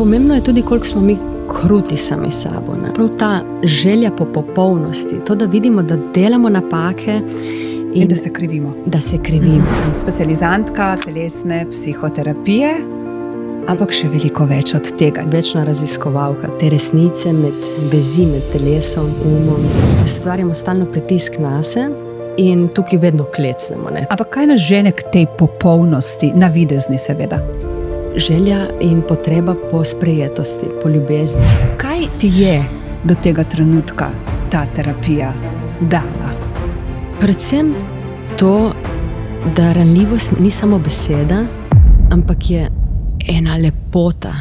pomembno je tudi, koliko smo mi kruti sami s sabo. Ne? Prav ta želja po popolnosti, to, da vidimo, da delamo napake in da se krivimo. Da se krivimo. Specializantka telesne psihoterapije, ampak še veliko več od tega. Večna raziskovalka te resnice med vezi, med telesom, umom. Ustvarjamo stalno pritisk nase in tukaj vedno klecnemo. Ne? Ampak kaj nas žene k tej popolnosti, navidezni seveda? Želja in potreba po sprejetosti, po ljubezni. Kaj ti je do tega trenutka ta terapija dala? Predvsem to, da ranljivost ni samo beseda, ampak je ena lepota.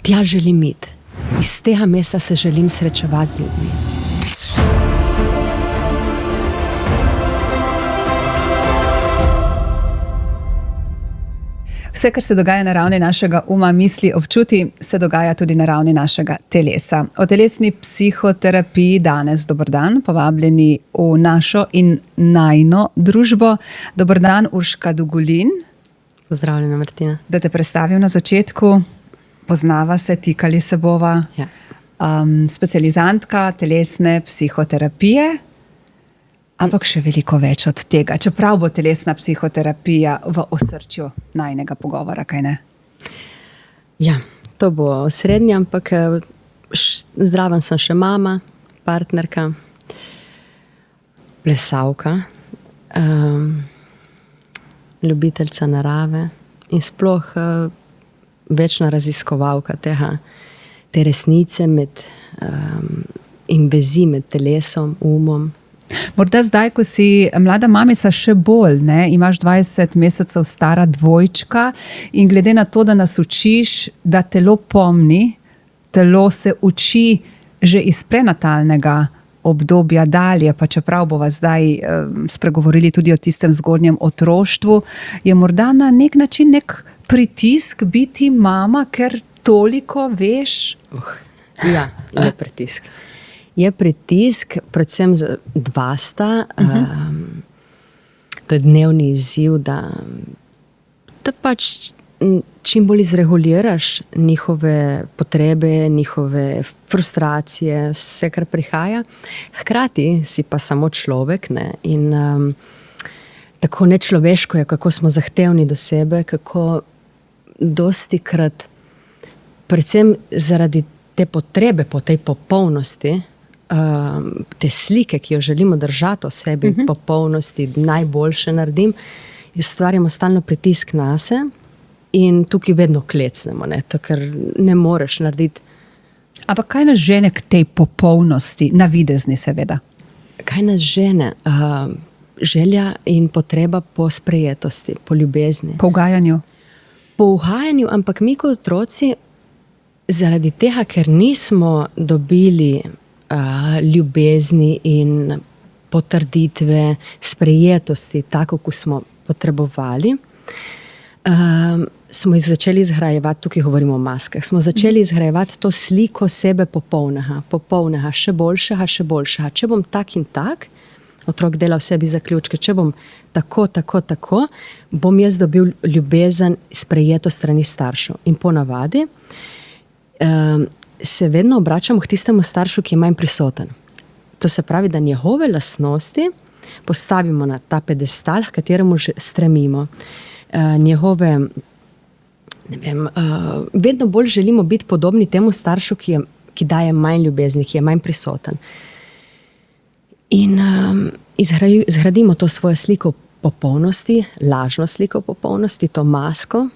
Tja želim iti. Iz tega mesta se želim srečevati z ljudmi. Vse, kar se dogaja na ravni našega uma, misli, občuti, se dogaja tudi na ravni našega telesa. O telesni psihoterapiji danes, dober dan, povabljeni v našo in najino družbo. Dober dan, Urška Dugulin. Pozdravljena, Martina. Da te predstavim na začetku, poznava se, tikali se bova. Ja. Specializantka telesne psihoterapije, ampak še veliko več od tega. Čeprav bo telesna psihoterapija v osrčju najinega pogovora, kaj ne? Ja, to bo osrednje, ampak zraven sem še mama, partnerka, plesalka, ljubiteljca narave in sploh večna raziskovalka te resnice in vezi med telesom, umom. Morda zdaj, ko si mlada mamica, še bolj, ne? Imaš 20 mesecev stara dvojčka in glede na to, da nas učiš, da telo pomni, telo se uči že iz prenatalnega obdobja dalje, pa čeprav bova zdaj spregovorili tudi o tistem zgodnjem otroštvu, je morda na nek način nek pritisk biti mama, ker toliko veš? Ja, je pritisk. Je pritisk, predvsem dva sta, to je dnevni izziv, da pač čim bolj izreguliraš njihove potrebe, njihove frustracije, vse, kar prihaja. Hkrati si pa samo človek, ne? In tako nečloveško je, kako smo zahtevni do sebe, kako dostikrat, predvsem zaradi te potrebe po tej popolnosti, te slike, ki jo želimo držati o sebi, popolnosti, najboljše naredim, ustvarjamo stalno pritisk nase in tukaj vedno klecnemo, ne? To, ker ne moreš narediti. Ampak kaj nas žene k tej popolnosti, navidezni seveda? Kaj nas žene? Želja in potreba po sprejetosti, po ljubezni. Po ugajanju? Po ugajanju, ampak mi kot otroci zaradi tega, ker nismo dobili ljubezni in potrditve, sprejetosti, tako, kot smo potrebovali, smo začeli izgrajevati, tukaj govorimo o maskah, smo začeli izgrajevati to sliko sebe popolnega, še boljšega. Če bom tak in tak, otrok dela v sebi zaključke, če bom tako, bom jaz dobil ljubezen, sprejeto strani staršev. In ponavadi se vedno obračamo k tistemu staršu, ki je manj prisoten. To se pravi, da njegove lastnosti postavimo na ta pedestal, k kateremu stremimo. Njegove, ne vem, vedno bolj želimo biti podobni temu staršu, ki daje manj ljubezni, ki je manj prisoten. In izgradimo to svojo sliko popolnosti, lažno sliko popolnosti, to masko,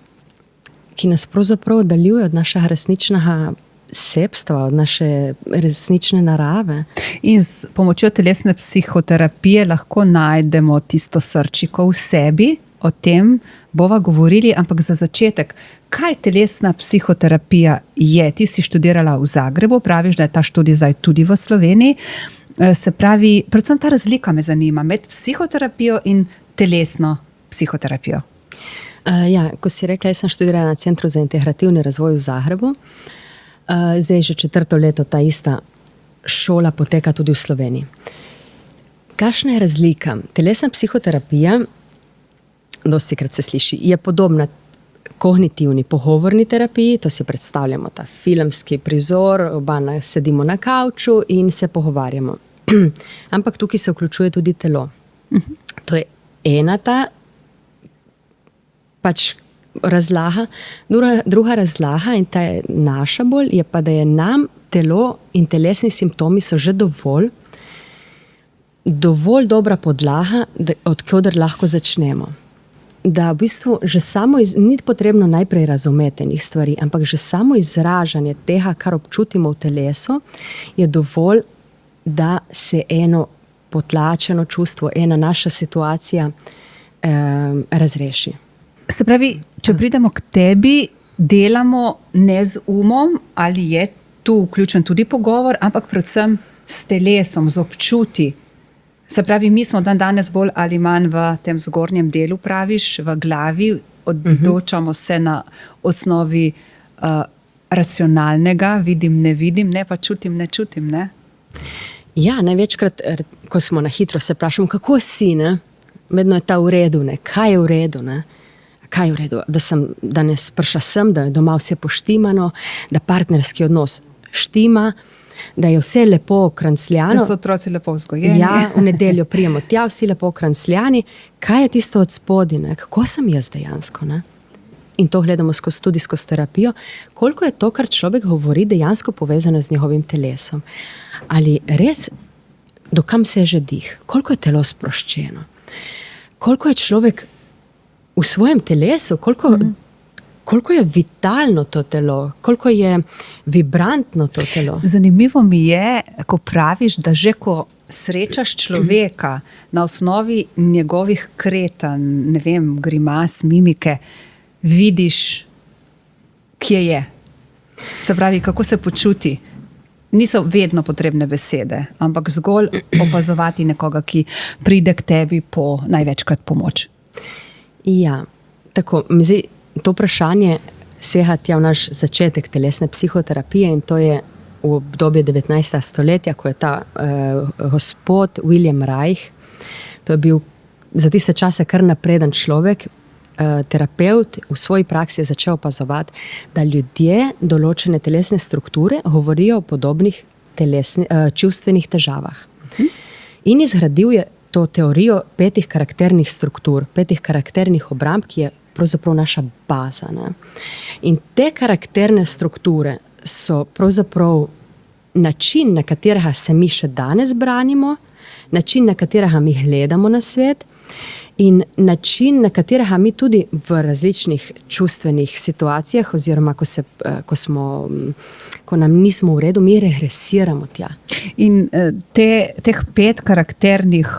ki nas pravzaprav oddaljuje od našega resničnega sebstva, od naše resnične narave. In s pomočjo telesne psihoterapije lahko najdemo tisto srčiko v sebi, o tem bova govorili, ampak za začetek, kaj telesna psihoterapija je? Ti si študirala v Zagrebu, praviš, da je ta študij zdaj tudi v Sloveniji. Se pravi, predvsem ta razlika me zanima med psihoterapijo in telesno psihoterapijo. Ja, ko si rekla, jaz sem študirala na Centru za integrativni razvoj v Zagrebu. Zdaj že 4. leto ta ista šola poteka tudi v Sloveniji. Kakšna je razlika? Telesna psihoterapija, dostikrat se sliši, je podobna kognitivni pogovorni terapiji, to si predstavljamo ta filmski prizor, oba sedimo na kavču in se pogovarjamo. Ampak tukaj se vključuje tudi telo. To je ena ta pač razlaga. Druga razlaga, in ta je naša bolj, je pa, da je nam telo in telesni simptomi so že dovolj dobra podlaga, od koder lahko začnemo. Da v bistvu že samo, ni potrebno najprej razumeti enih stvari, ampak že samo izražanje tega, kar občutimo v telesu, je dovolj, da se eno potlačeno čustvo, ena naša situacija razreši. Se pravi, če pridemo k tebi, delamo ne z umom, ali je tu vključen tudi pogovor, ampak predvsem s telesom, z občuti. Se pravi, mi smo danes bolj ali manj v tem zgornjem delu, praviš, v glavi, odločamo se na osnovi racionalnega, vidim, ne pa čutim, ne čutim, ne? Ja, največkrat, ko smo na hitro, se vprašamo, kako si, ne? Vedno je ta v redu, ne? Kaj je v redu, ne? Kaj je v redu? Da sem danes prišla sem, da je doma vse poštimano, da partnerski odnos štima, da je vse lepo krancljano. Da so otroci lepo vzgojeni. Ja, v nedeljo prijemo tja, vsi lepo krancljani. Kaj je tisto od spodaj, ne? Kako sem jaz dejansko, ne? In to gledamo tudi skozi terapijo. Koliko je to, kar človek govori, dejansko povezano z njegovim telesom? Ali res, dokam seže dih? Koliko je telo sproščeno? Koliko je človek v svojem telesu? Koliko je vitalno to telo? Koliko je vibrantno to telo? Zanimivo mi je, ko praviš, da že ko srečaš človeka na osnovi njegovih kretanj, ne vem, grimas, mimike, vidiš, kje je. Se pravi, kako se počuti. Niso vedno potrebne besede, ampak zgolj opazovati nekoga, ki pride k tebi po največkrat pomoč. Ja, tako, to vprašanje sega tja v naš začetek telesne psihoterapije in to je v obdobju 19. stoletja, ko je ta gospod William Reich, to je bil za tiste čase kar napreden človek, terapeut, v svoji praksi je začel opazovati, da ljudje določene telesne strukture govorijo o podobnih čustvenih težavah. In izgradil je to teorijo 5 karakternih struktur, 5 karakternih obramb, ki je pravzaprav naša baza. Ne? In te karakterne strukture so pravzaprav način, na katerega se mi še danes branimo, način, na katerega mi gledamo na svet, in način, na katerega mi tudi v različnih čustvenih situacijah, oziroma ko nam nismo v redu, mi regresiramo tja. In teh 5 karakternih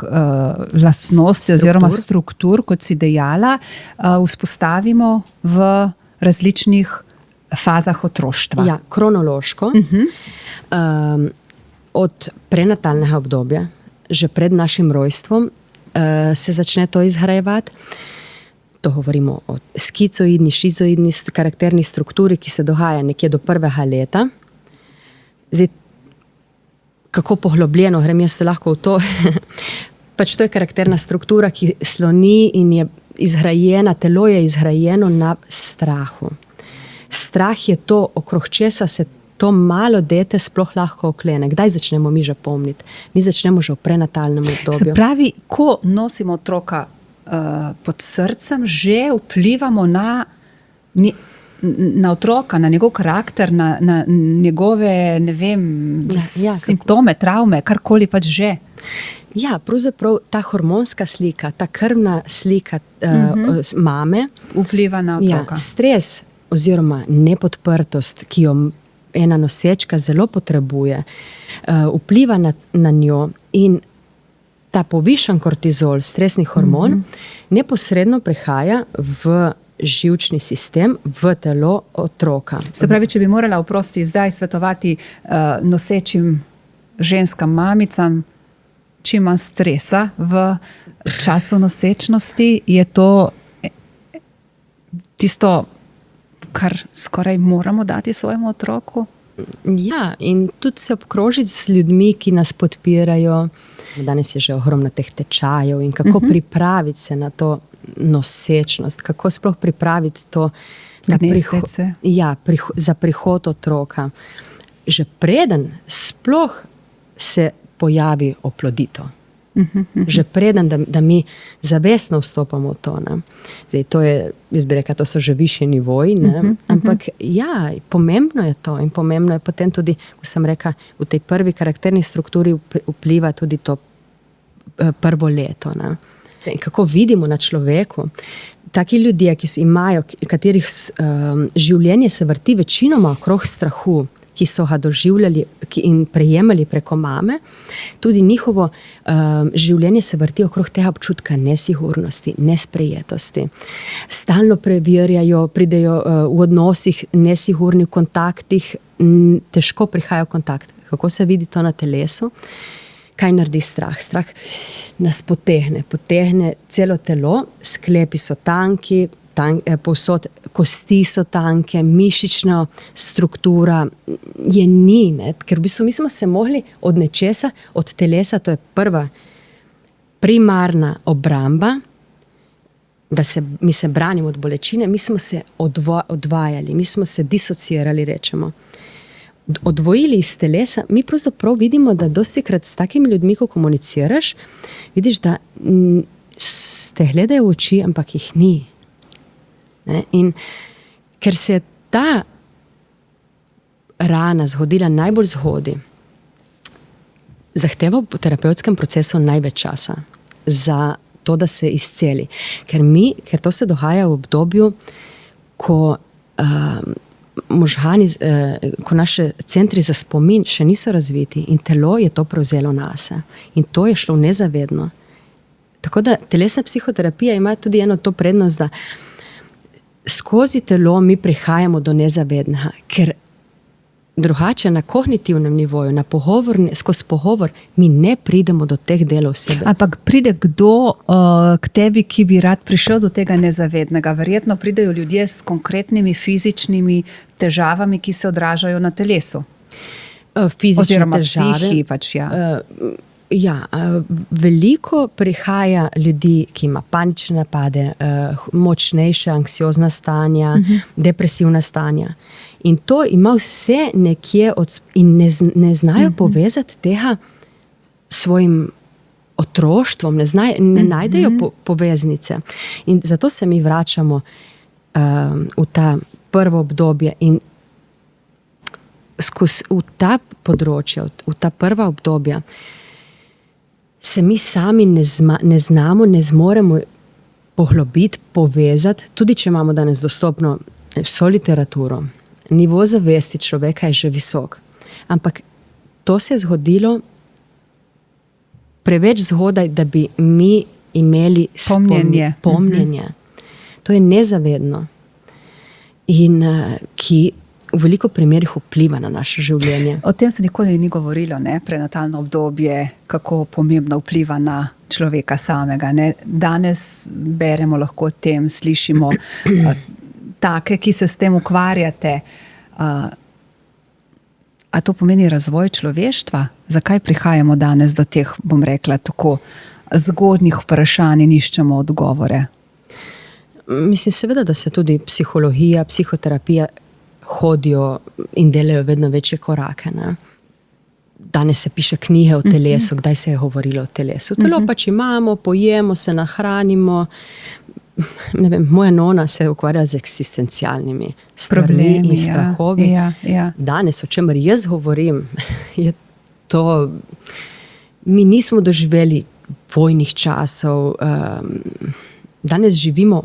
lastnosti oziroma struktur, kot si dejala, vzpostavimo v različnih fazah otroštva. Ja, kronološko. Od prenatalnega obdobja, že pred našim rojstvom, se začne to izgrajevati. To govorimo o skizoidni, šizoidni karakterni strukturi, ki se dogaja nekje do 1. leta. Zdaj, kako poglobljeno grem jaz lahko v to? Pač to je karakterna struktura, ki sloni in je izgrajena, telo je izgrajeno na strahu. Strah je to, okrog česa se to malo dete sploh lahko oklene. Kdaj začnemo mi že pomniti? Mi začnemo že v prenatalnem obdobju. Se pravi, ko nosimo otroka pod srcem, že vplivamo na otroka, na njegov karakter, na njegove, ne vem, simptome, travme, karkoli pač že. Ja, pravzaprav ta hormonska slika, ta krvna slika mame vpliva na otroka. Ja, stres oziroma nepodprtost, ki jo ena nosečka zelo potrebuje, vpliva na njo in ta povišan kortizol, stresni hormon, neposredno prehaja v živčni sistem, v telo otroka. Se pravi, če bi morala oprosti zdaj svetovati nosečim ženskam, mamicam, čim manj stresa v času nosečnosti, je to tisto, kar skoraj moramo dati svojemu otroku? Ja, in tudi se obkrožiti z ljudmi, ki nas podpirajo. Danes je že ogromno teh tečajev in kako pripraviti se na to nosečnost, kako sploh pripraviti to Gnestece. za prihod otroka. Že preden sploh se pojavi oploditev. Že preden, da mi zavestno vstopamo v to. Ne. Zdaj, to je, jaz bi rekla, to so že višji nivoji, ne. Ampak ja, pomembno je to in pomembno je potem tudi, ko sem rekla, v tej prvi karakterni strukturi vpliva tudi to prvo leto. Ne. In kako vidimo na človeku, taki ljudje, katerih življenje se vrti večinoma okrog strahu, ki so ga doživljali in prejemali preko mame, tudi njihovo življenje se vrti okrog tega občutka nesigurnosti, nesprejetosti. Stalno preverjajo, pridejo v odnosih nesigurni, v kontaktih, težko prihajajo v kontakt. Kako se vidi to na telesu? Kaj naredi strah? Strah nas potegne celo telo, sklepi so tanki, povsod kosti so tanke, mišična struktura je ni, ne? Ker v bistvu mi smo se mogli od nečesa, od telesa, to je prva primarna obramba, mi se branimo od bolečine, mi smo se odvajali, mi smo se disocirali, rečemo. Odvojili iz telesa, mi pravzaprav vidimo, da dostikrat s takimi ljudmi, ko komuniciraš, vidiš, da te gledajo v oči, ampak jih ni. Ne? In ker se je ta rana zgodila najbolj zgodaj, zahteva v terapevtskem procesu največ časa za to, da se izceli. Ker to se dogaja v obdobju, ko možgani, ko naše centri za spomin še niso razviti in telo je to prevzelo nase. In to je šlo nezavedno. Tako da telesna psihoterapija ima tudi eno to prednost, da skozi telo mi prihajamo do nezavednega, ker drugače na kognitivnem nivoju, skozi pogovor, mi ne pridemo do teh delov sebe. Ampak pride kdo k tebi, ki bi rad prišel do tega nezavednega? Verjetno pridejo ljudje s konkretnimi fizičnimi težavami, ki se odražajo na telesu. Fizične oziroma težave. psihi, pač ja. Veliko prihaja ljudi, ki ima panične napade, močnejše anksiozna stanja, depresivna stanja. In to ima vse nekje in ne znajo povezati tega s svojim otroštvom, ne najdejo poveznice. In zato se mi vračamo v ta prvo obdobje in v ta področja, v ta prva obdobja se mi sami ne znamo, ne zmoremo poglobiti, povezati, tudi če imamo danes dostopno vso literaturo. Nivo zavesti človeka je že visok. Ampak to se je zgodilo preveč zgodaj, da bi mi imeli pomnjenje. To je nezavedno. In ki v veliko primerih vpliva na naše življenje. O tem se nikoli ni govorilo, ne? Prenatalno obdobje, kako pomembno vpliva na človeka samega. Ne? Danes beremo lahko o tem, slišimo take, ki se s tem ukvarjate. A to pomeni razvoj človeštva? Zakaj prihajamo danes do teh, bom rekla, tako zgodnjih vprašanj in iščemo odgovore? Mislim, seveda, da se tudi psihologija, psihoterapija hodijo in delajo vedno večje korake. Ne? Danes se piše knjige o telesu, kdaj se je govorilo o telesu. Telo pač imamo, pojemo, se nahranimo. Ne vem, moja nona se ukvarja z eksistencialnimi stvarmi in strahovi. Ja. Danes, o čemer jaz govorim, je to, mi nismo doživeli vojnih časov. Danes živimo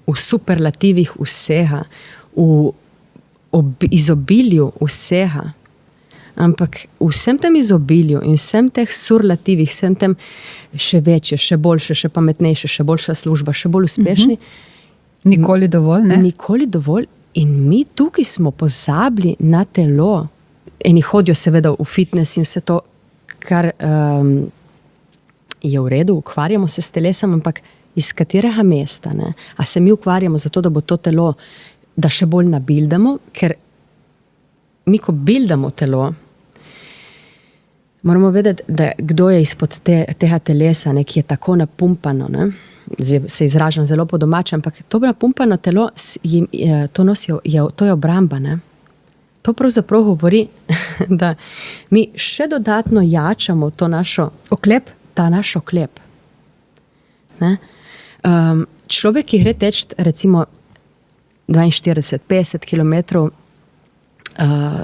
v superlativih vsega, v izobilju vsega. Ampak v vsem tem izobilju in vsem teh superlativih, vsem tem še večje, še boljše, še pametnejše, še boljša služba, še bolj uspešni. Nikoli dovolj, ne? Nikoli dovolj. In mi tukaj smo pozabili na telo. Eni hodijo seveda v fitness in vse to, kar je v redu, ukvarjamo se s telesom, ampak iz katerega mesta? Ne? A se mi ukvarjamo zato, da bo to telo, da še bolj nabildamo, ker mi, ko bildamo telo, moramo vedeti, da kdo je izpod tega telesa, ne, ki je tako napumpano. Ne? se izražam zelo po domače, ampak to napumpano telo, to nosijo, to je obramba, ne? To pravzaprav govori, da mi še dodatno jačamo to našo Oklep? ta naš oklep. Ne? Človek, ki gre teč recimo 42-50 kilometrov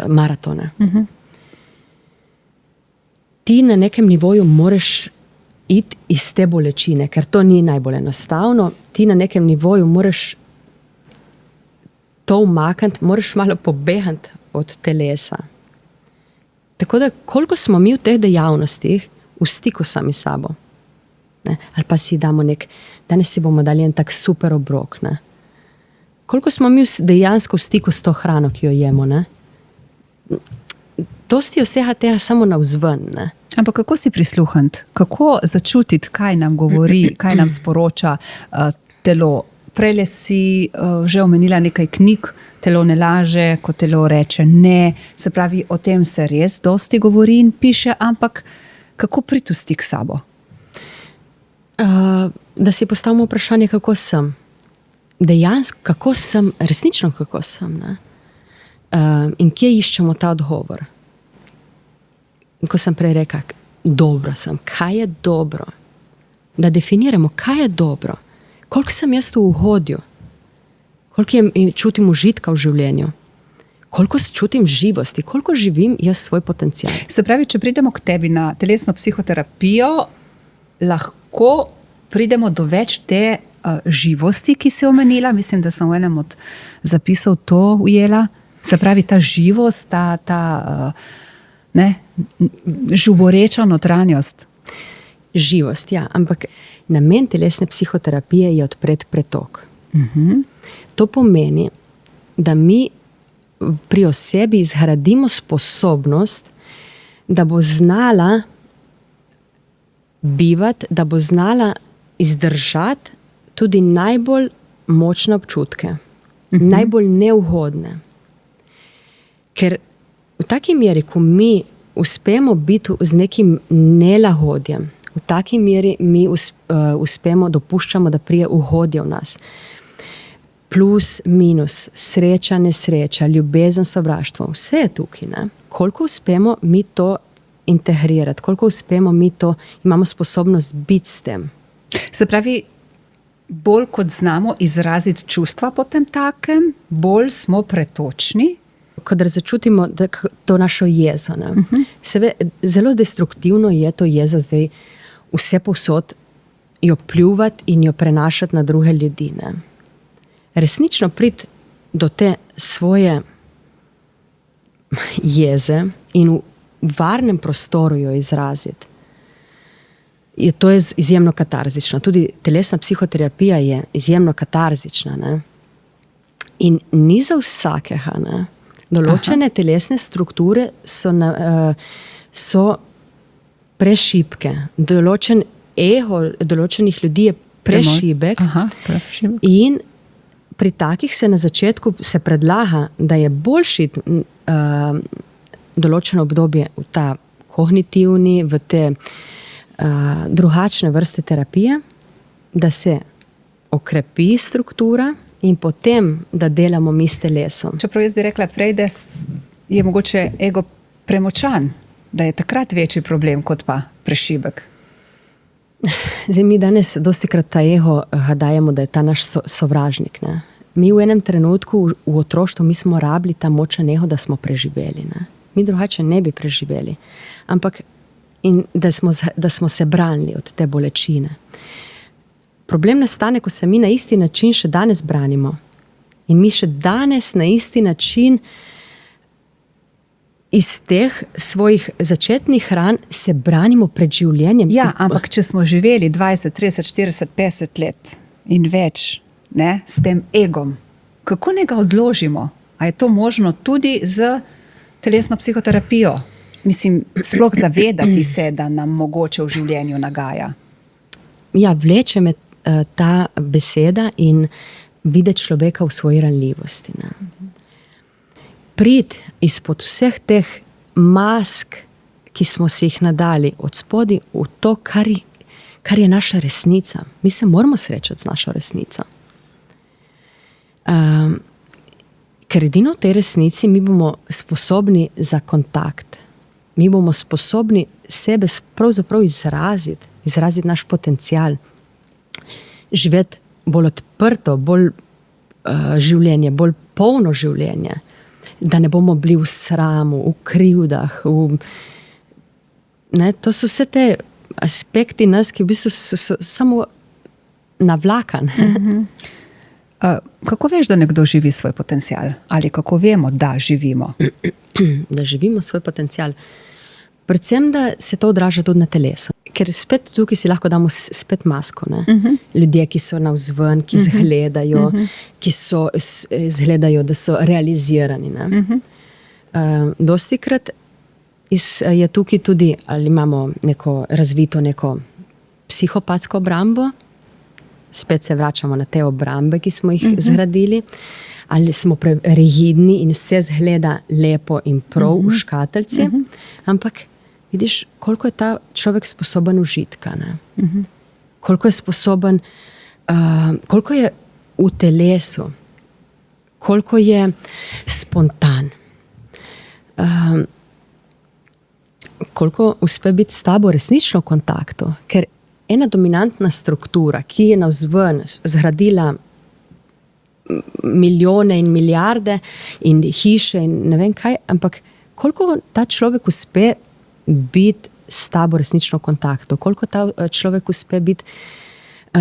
maratone. Ti na nekem nivoju moraš iti iz te bolečine, ker to ni najbolj enostavno. Ti na nekem nivoju moraš to umakniti, moraš malo pobegati od telesa. Tako da, koliko smo mi v teh dejavnostih v stiku sami sabo. Ne? Ali pa si damo danes si bomo dali en tak super obrok. Ne? Koliko smo mi dejansko v stiku s to hrano, ki jo jemo. Ne? Dosti vsega tega samo navzven. Ne? Ampak kako si prisluhniti? Kako začutiti, kaj nam govori, kaj nam sporoča telo? Prejle si že omenila nekaj knjig, Telo ne laže, ko telo reče ne. Se pravi, o tem se res dosti govori in piše, ampak kako priti v stik s sabo? Da si postavimo vprašanje, kako sem. Dejansko, kako sem, resnično kako sem. Ne? In kje iščemo ta odgovor? In ko sem prej rekla, dobro sem, kaj je dobro? Da definiramo, kaj je dobro. Koliko sem jaz v uhodju? Koliko čutim užitka v življenju? Koliko čutim živosti? Koliko živim jaz svoj potencial? Se pravi, če pridemo k tebi na telesno psihoterapijo, lahko pridemo do več te živosti, ki si omenila. Mislim, da sem v enem od zapisov to ujela. Se pravi, ta živost, ta žuboreča notranjost. Živost, ja. Ampak namen telesne psihoterapije je odpreti pretok. To pomeni, da mi pri osebi izgradimo sposobnost, da bo znala bivati, da bo znala izdržati tudi najbolj močne občutke, najbolj neugodne. Ker v taki meri, ko mi uspemo biti z nekim nelagodjem, v taki meri mi uspemo, dopuščamo, da prije ugodje v nas. Plus, minus, sreča, nesreča, ljubezen, sovraštvo, vse je tukaj. Ne? Koliko uspemo mi to integrirati, koliko uspemo mi to, imamo sposobnost biti s tem. Se pravi, bolj kot znamo izraziti čustva potem takem, bolj smo pretočni. Kadar začutimo to našo jezo. Zelo destruktivno je to jezo zdaj vse povsod jo pljuvati in jo prenašati na druge ljudi. Ne? Resnično priti do te svoje jeze in v varnem prostoru jo izraziti. To je izjemno katarzično. Tudi telesna psihoterapija je izjemno katarzična. Ne? In ni za vsakega. Ne? Določene telesne strukture so prešibke. Določen ego določenih ljudi je prešibek. In pri takih se na začetku se predlaga, da je boljši določeno obdobje v ta kognitivni, v te drugačne vrste terapije, da se okrepi struktura in potem, da delamo mi s telesom. Čeprav jaz bi rekla prej, da je mogoče ego premočan, da je takrat večji problem kot pa prešibek. Zdaj, mi danes dostikrat ta ego dajemo, da je ta naš sovražnik. Ne? Mi v enem trenutku v otroštvu mi smo rabili ta močan ego, da smo preživeli. Ne? Mi drugače ne bi preživeli. Ampak in da smo se branili od te bolečine. Problem nastane, ko se mi na isti način še danes branimo. In mi še danes na isti način iz teh svojih začetnih ran se branimo pred življenjem. Ja, ampak če smo živeli 20, 30, 40, 50 let in več, ne, s tem egom, kako ne ga odložimo? A je to možno tudi z telesno psihoterapijo? Mislim, sploh zavedati se, da nam mogoče v življenju nagaja. Ja, vleče me ta beseda in videti človeka v svoji ranljivosti. Ne. Priti izpod vseh teh mask, ki smo si jih nadali, od spodaj v to, kar kar je naša resnica. Mi se moramo srečati z našo resnico. Ker edino v tej resnici mi bomo sposobni za kontakt. Mi bomo sposobni sebe pravzaprav izraziti naš potencial. Živeti bolj odprto, bolj življenje, bolj polno življenje. Da ne bomo bili v sramu, v krivdah. To so vse te aspekti nas, ki v bistvu so samo navlakan. Kako veš, da nekdo živi svoj potencial? Ali kako vemo, da živimo? Da živimo svoj potencial. Predvsem, da se to odraža tudi na telesu. Ker spet tukaj si lahko damo spet masko. Ljudje, ki so navzven, ki izgledajo, ki izgledajo, da so realizirani. Dostikrat je tukaj tudi, ali imamo razvito neko psihopatsko obrambo, spet se vračamo na te obrambe, ki smo jih zgradili, ali smo rigidni in vse zgleda lepo in prav v škatlici, ampak vidiš, koliko je ta človek sposoben užitka. Koliko je sposoben, koliko je v telesu, koliko je spontan, koliko uspe biti s tabo resnično v kontaktu. Ker ena dominantna struktura, ki je navzven zgradila milijone in milijarde in hiše in ne vem kaj, ampak koliko ta človek uspe biti s tabo resnično v kontaktu, koliko ta človek uspe biti,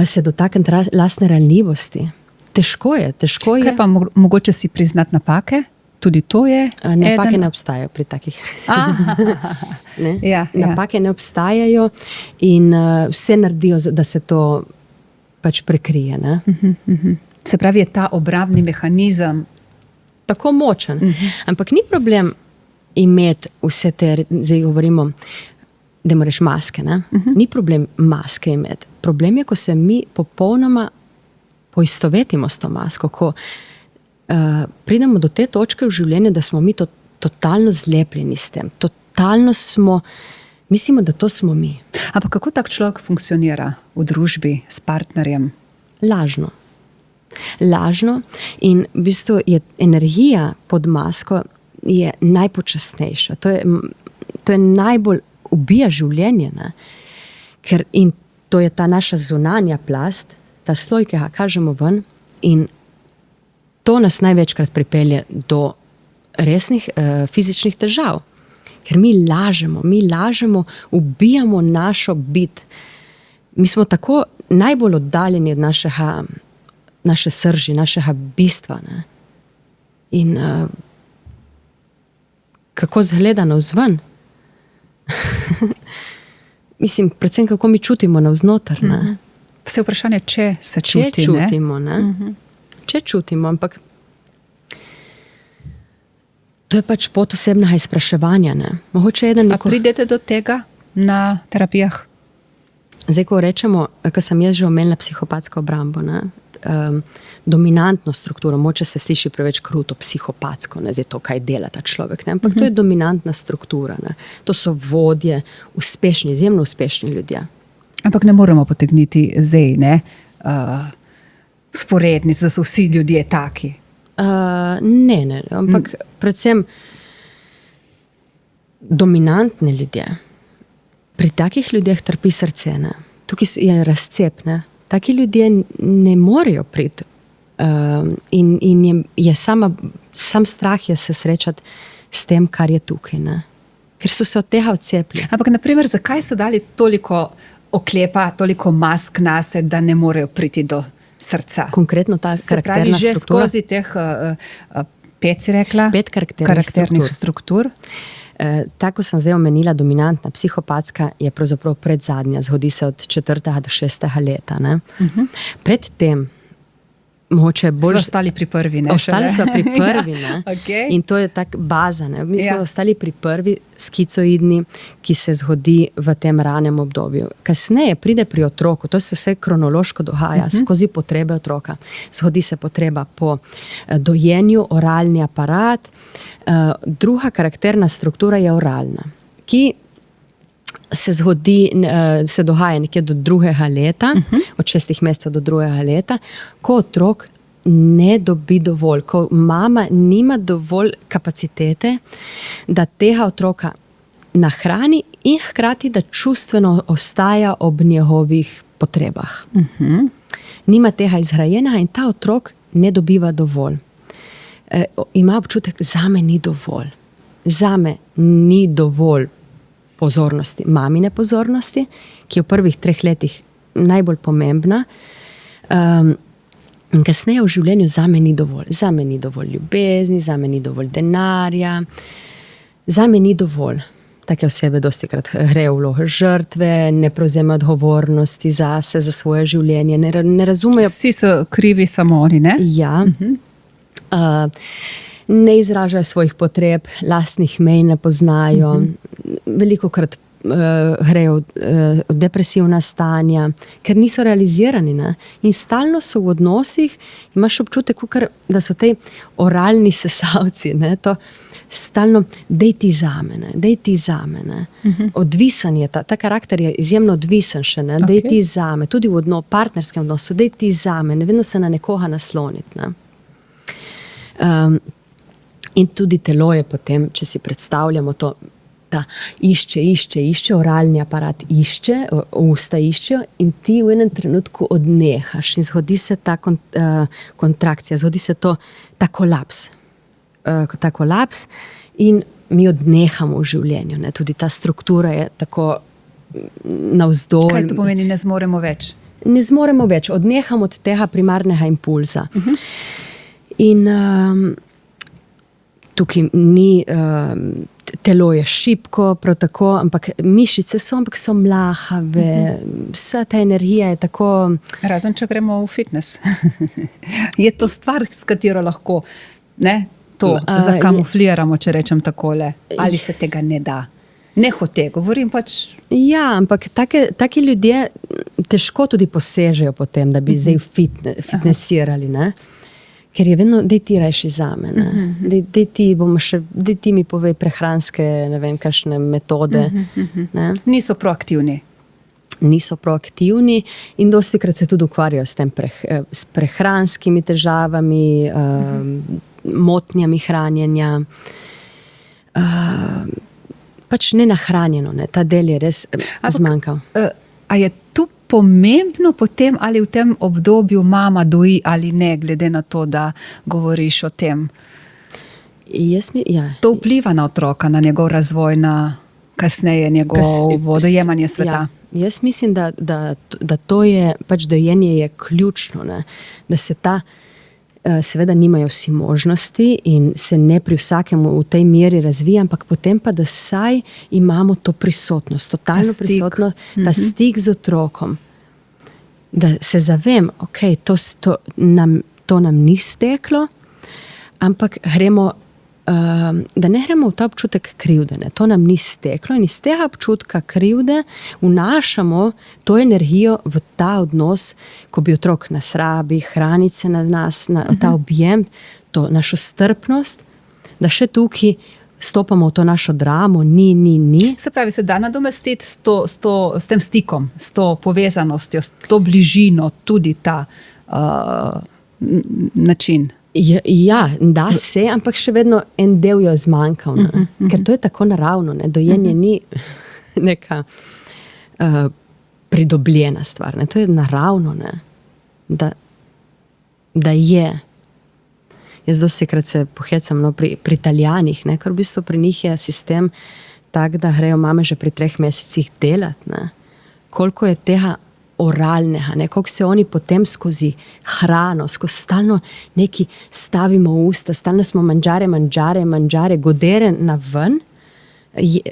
se dotakniti lastne ranljivosti. Težko je. Kaj pa mogoče si priznati napake? Tudi to je napake ne obstajajo pri takih. Napake ne obstajajo in vse naredijo, da se to pač prekrije. Se pravi, je ta obrambni mehanizem tako močen. Ampak ni problem imeti vse te, zdaj govorimo, da moraš maske. Ni problem maske imeti. Problem je, ko se mi popolnoma poistovetimo s to masko, ko pridemo do te točke v življenju, da smo mi totalno zlepljeni s tem. Totalno mislimo, da to smo mi. Ampak kako tak človek funkcionira v družbi s partnerjem? Lažno. In v bistvu je energija pod masko je najpočasnejša. To je najbolj ubija življenje. In to je ta naša zunanja plast, ta sloj, ki ga kažemo ven, in to nas največkrat pripelje do resnih fizičnih težav. Ker mi lažemo, ubijamo našo bit. Mi smo tako najbolj oddaljeni od naše srži, našega bistva. In kako zgleda navzven? Mislim, predvsem kako mi čutimo navznoter. Vse vprašanje, če se čuti. Če čutimo, Če čutimo, ampak to je pač pot osebnega izpraševanja. Mogoče A pridete do tega na terapijah? Zdaj, ko rečemo, ko sem jaz že omenila psihopatsko obrambo, dominantno strukturo, moče se sliši preveč kruto, psihopatsko, zdaj to, kaj dela ta človek, ampak to je dominantna struktura. To so vodje, uspešni, izjemno uspešni ljudje. Ampak ne moremo potegniti zdaj, sporednic, da so vsi ljudje taki. Ne, ampak predvsem dominantni ljudje. Pri takih ljudeh trpi srce. Tukaj je razcep. Taki ljudje ne morejo priti. In je sam strah je se srečati s tem, kar je tukaj. Ker so se od tega odcepili. Ampak, naprimer, zakaj so dali toliko oklepa, toliko mask nase, da ne morejo priti do srca? Konkretno ta karakterna že struktura. Skozi teh 5 si rekla? 5 karakternih struktur. Tako sem zdaj omenila, dominantna, psihopatska je pravzaprav predzadnja, zgodi se od 4. do 6. leta. Pred tem mogoče bolj... So ostali pri prvi, Ostali so pri prvi, Okay. In to je tak baza. Mi smo ostali pri prvi skicoidni, ki se zgodi v tem ranem obdobju. Kasneje pride pri otroku, to se vse kronološko dogaja, skozi potrebe otroka. Zgodi se potreba po dojenju, oralni aparat. Druga karakterna struktura je oralna, ki se dogaja nekje do 2. leta, od 6 mesecev do 2. leta, ko otrok ne dobi dovolj, ko mama nima dovolj kapacitete, da tega otroka nahrani in hkrati, da čustveno ostaja ob njegovih potrebah. Nima tega izgrajenega in ta otrok ne dobiva dovolj. Ima občutek, zame ni dovolj. Zame ni dovolj pozornosti, mamine pozornosti, ki je v prvih 3 letih najbolj pomembna. In kasneje v življenju zame ni dovolj. Zame ni dovolj ljubezni, zame ni dovolj denarja, zame ni dovolj. Take osebe dostikrat grejo v vlogo žrtve, ne prevzemajo odgovornosti zase, za svoje življenje, ne razumejo. Vsi so krivi samo oni, ne? Ja. Ne izražajo svojih potreb, lastnih mej ne poznajo, velikokrat grejo v depresivna stanja, ker niso realizirani. Ne? In stalno so v odnosih, imaš občutek, da so te oralni sesalci, ne? To stalno, dej ti zame, ne? Odvisen je ta karakter je izjemno odvisen še, ne? Dej ti zame, tudi v partnerskem odnosu, dej ti zame, ne vedno se na nekoga nasloniti. Ne? In tudi telo je potem, če si predstavljamo to, da išče, oralni aparat išče, usta iščejo in ti v enem trenutku odnehaš in zgodi se ta kontrakcija, zgodi se ta kolaps in mi odnehamo v življenju. Ne? Tudi ta struktura je tako navzdol. Kaj to pomeni, ne zmoremo več? Ne zmoremo več, odnehamo od tega primarnega impulza. In tukaj ni, telo je šibko, prav tako, ampak mišice so, ampak so mlahave, vsa ta energija je tako... Razen, če gremo v fitness. Je to stvar, s katero lahko to zakamufliramo, če rečem takole. Ali se tega ne da? Ne hote, govorim pač... Ja, ampak taki ljudje težko tudi posežejo po tem, da bi zdaj fitnessirali, ne? Ker je vedno, dej ti rajši zame, ne? Dej ti mi povej prehranske, ne vem, kakšne metode. Ne? Niso proaktivni. Niso proaktivni in dostikrat se tudi ukvarjajo s prehranskimi težavami, motnjami hranjenja. Pač nenahranjeno, ne? Ta del je res zmanjkal. A je tu pomembno potem, ali v tem obdobju mama doji ali ne, glede na to, da govoriš o tem? Ja. To vpliva na otroka, na njegov razvoj, na kasneje njegovo dojemanje sveta. Ja. Jaz mislim, da to je, pač dojenje je ključno, ne? Da se seveda nimajo vsi možnosti in se ne pri vsakemu v tej meri razvija, ampak potem pa, da saj imamo to prisotnost, totalno prisotnost, ta stik z otrokom. Da se zavem, ok, to nam ni steklo, ampak gremo, da ne gremo v ta občutek krivde. Ne? To nam ni steklo in iz tega občutka krivde vnašamo to energijo v ta odnos, ko bi otrok nas rabi, hraniti se na nas, na ta objem, to našo strpnost, da še tukaj stopamo v to našo dramo, ni. Se pravi, se da nadomestiti s tem stikom, s to povezanostjo, s to bližino, tudi ta način. Ja, da se, ampak še vedno en del jo zmanjkal. Ker to je tako naravno. Ne? Dojenje ni neka pridobljena stvar. Ne? To je naravno. Ne? Da je. Jaz dostikrat se pohecam pri Italijanih, ne? Ker v bistvu pri njih je sistem tak, da grejo mame že pri 3 mesecih delati. Ne? Koliko je tega oralnega, ne? Koliko se oni potem skozi hrano, skozi stalno neki stavimo v usta, stalno smo manžare, godere na ven,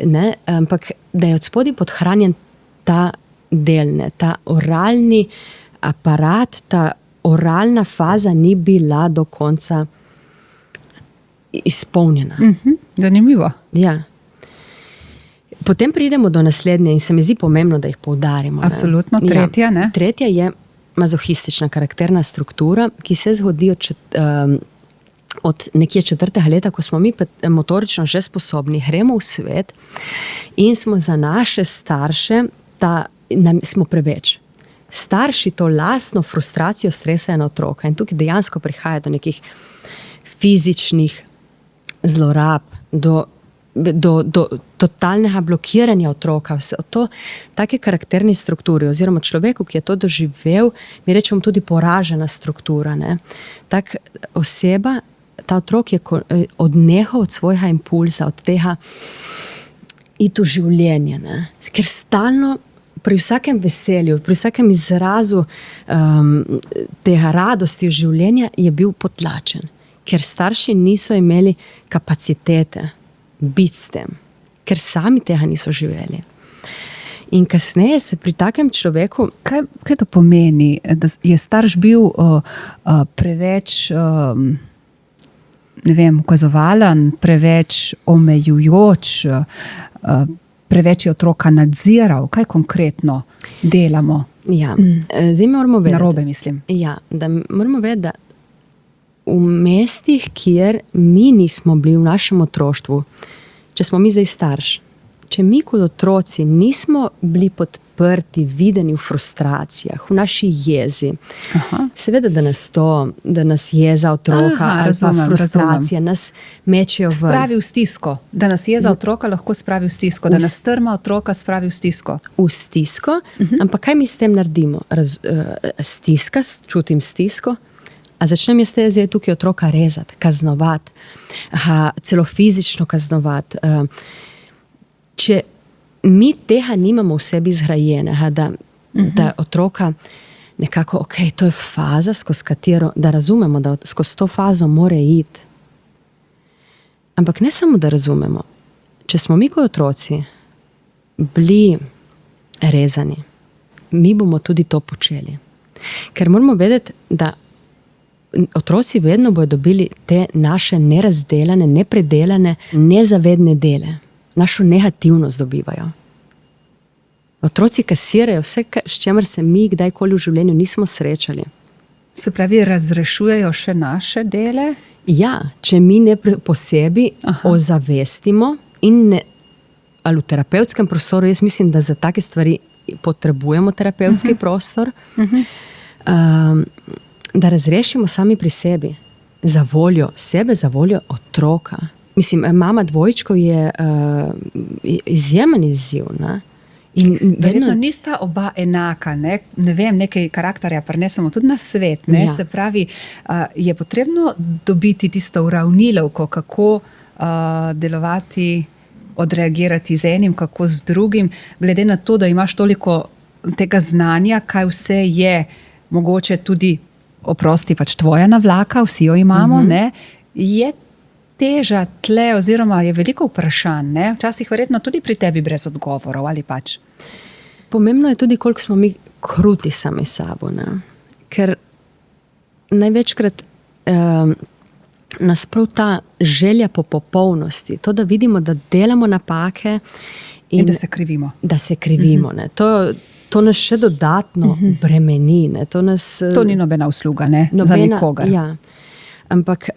ne? Ampak da je od spodaj podhranjen ta del, ne? Ta oralni aparat, ta oralna faza ni bila do konca izpolnjena. Zanimivo. Ja. Potem pridemo do naslednje in se mi zdi pomembno, da jih poudarimo. Absolutno, tretja, ne? Tretja je mazohistična karakterna struktura, ki se zgodi od nekje 4. leta, ko smo mi motorično že sposobni, gremo v svet in smo za naše starše, smo preveč. Starši to lastno frustracijo stresajo na otroka in tukaj dejansko prihaja do nekih fizičnih zlorab, do totalnega blokiranja otroka. To take karakterne strukture oziroma človeku, ki je to doživel, mi rečemo tudi poražena struktura. Ne? Tak oseba, ta otrok je odnehal od svojega impulza, od tega iti v življenje. Ne? Ker stalno pri vsakem veselju, pri vsakem izrazu tega radosti v življenju je bil potlačen. Ker starši niso imeli kapacitete biti s tem, ker sami tega niso živeli. In kasneje se pri takem človeku... Kaj to pomeni, da je starš bil preveč, ukazovalen, preveč omejujoč, preveč je otroka nadziral? Kaj konkretno delamo? Ja, zdaj moramo vedeti... Narobe mislim. Ja, da moramo vedeti, da v mestih, kjer mi nismo bili v našem otroštvu, če smo mi zdaj starš, če mi kot otroci nismo bili podprti, videni v frustracijah, v naši jezi, seveda, da nas jeza otroka ali pa frustracija, nas mečejo ven. Spravi v stisko. Da nas jeza otroka lahko spravi v stisko. Da nas strma otroka spravi v stisko. V stisko, ampak kaj mi s tem naredimo? Stiska, čutim stisko, a začnem jaz zdaj tukaj otroka rezati, kaznovati, celo fizično kaznovati. Če mi tega nimamo v sebi zgrajenega, da otroka nekako, to je faza, skozi katero, da razumemo, da skozi to fazo more iti. Ampak ne samo, da razumemo. Če smo mi kot otroci bili rezani, mi bomo tudi to počeli. Ker moramo vedeti, da otroci vedno bodo dobili te naše nerazdelane, nepredelane, nezavedne dele. Našo negativnost dobivajo. Otroci kasirajo vse, s čemer se mi kdajkoli v življenju nismo srečali. Se pravi, razrešujejo še naše dele? Ja, če mi ne posebej ozavestimo in ali v terapevtskem prostoru, jaz mislim, da za take stvari potrebujemo terapevtski prostor, da razrešimo sami pri sebi, za voljo sebe, za voljo otroka. Mislim, mama dvojčkov je izjemen izziv. Ne? Verjetno nista oba enaka, ne vem, nekaj karakterja prinesemo tudi na svet. Ne? Ja. Se pravi, je potrebno dobiti tisto uravnilovko, kako delovati, odreagirati z enim, kako z drugim, glede na to, da imaš toliko tega znanja, kaj vse je, mogoče tudi oprosti pač tvoja navlaka, vsi jo imamo, ne? Je teža tle oziroma je veliko vprašanj, ne? Včasih verjetno tudi pri tebi brez odgovorov ali pač. Pomembno je tudi, koliko smo mi kruti sami sabo, ne? Ker največkrat nas prav ta želja po popolnosti, to, da vidimo, da delamo napake in da se krivimo. Da se krivimo, ne? To nas še dodatno bremeni. Ne? To ni nobena usluga, ne? Za nikogar. Ja. Ampak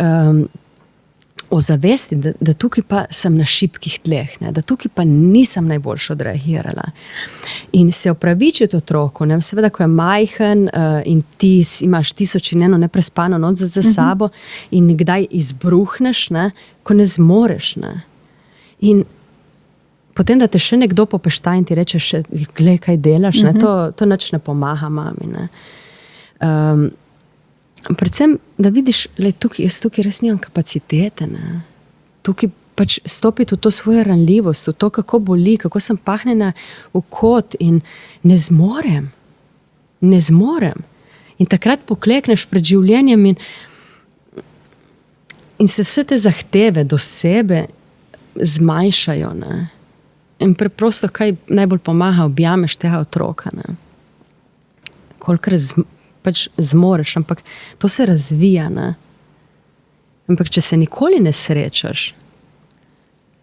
ozavesti, da tukaj pa sem na šibkih tleh, ne? Da tukaj pa nisem najboljše odreagirala. In se opravičiti otroku, ne? Seveda, ko je majhen in ti imaš 1001 neprespano noč za sabo in kdaj izbruhneš, ne? Ko ne zmoreš. Ne? In potem, da te še nekdo popešta in ti reče, glej, kaj delaš, ne? To nič ne pomaga mami. Ne? Predvsem, da vidiš, jaz tukaj res nimam kapacitete. Ne? Tukaj pač stopiti v to svojo ranljivost, v to, kako boli, kako sem pahnjena v kot in ne zmorem. Ne zmorem. In takrat poklekneš pred življenjem in se vse te zahteve do sebe zmanjšajo, ne? In preprosto, kaj najbolj pomaga, objameš tega otroka. Ne? Kolikor pač zmoreš, ampak to se razvija. Ne? Ampak če se nikoli ne srečaš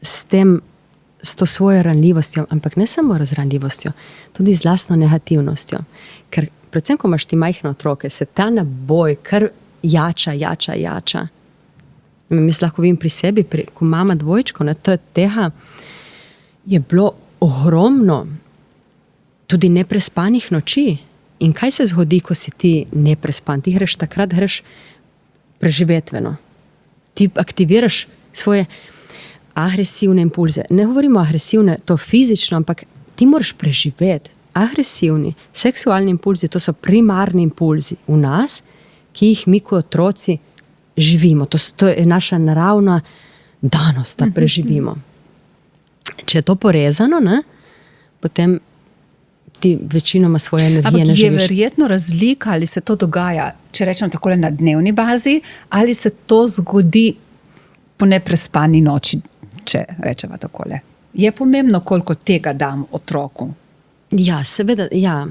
s to svojo ranljivostjo, ampak ne samo razranljivostjo, tudi z lastno negativnostjo. Ker predvsem, ko imaš ti majhne otroke, se ta naboj kar jača. Jaz lahko vidim pri sebi, ko mama dvojčko, ne, tega je bilo ogromno tudi neprespanih noči. In kaj se zgodi, ko si ti neprespan? Ti takrat greš preživetveno. Ti aktiviraš svoje agresivne impulze. Ne govorimo agresivne, to fizično, ampak ti moraš preživeti. Agresivni, seksualni impulzi, to so primarni impulzi v nas, ki jih mi kot otroci živimo. To je naša naravna danost, da preživimo. Če je to porezano, ne, potem ti večinoma svoje energije ne živiš. Ampak je verjetno razlika, ali se to dogaja, če rečem takole, na dnevni bazi, ali se to zgodi po neprespani noči, če rečeva takole. Je pomembno, koliko tega dam otroku? Ja, seveda, ja.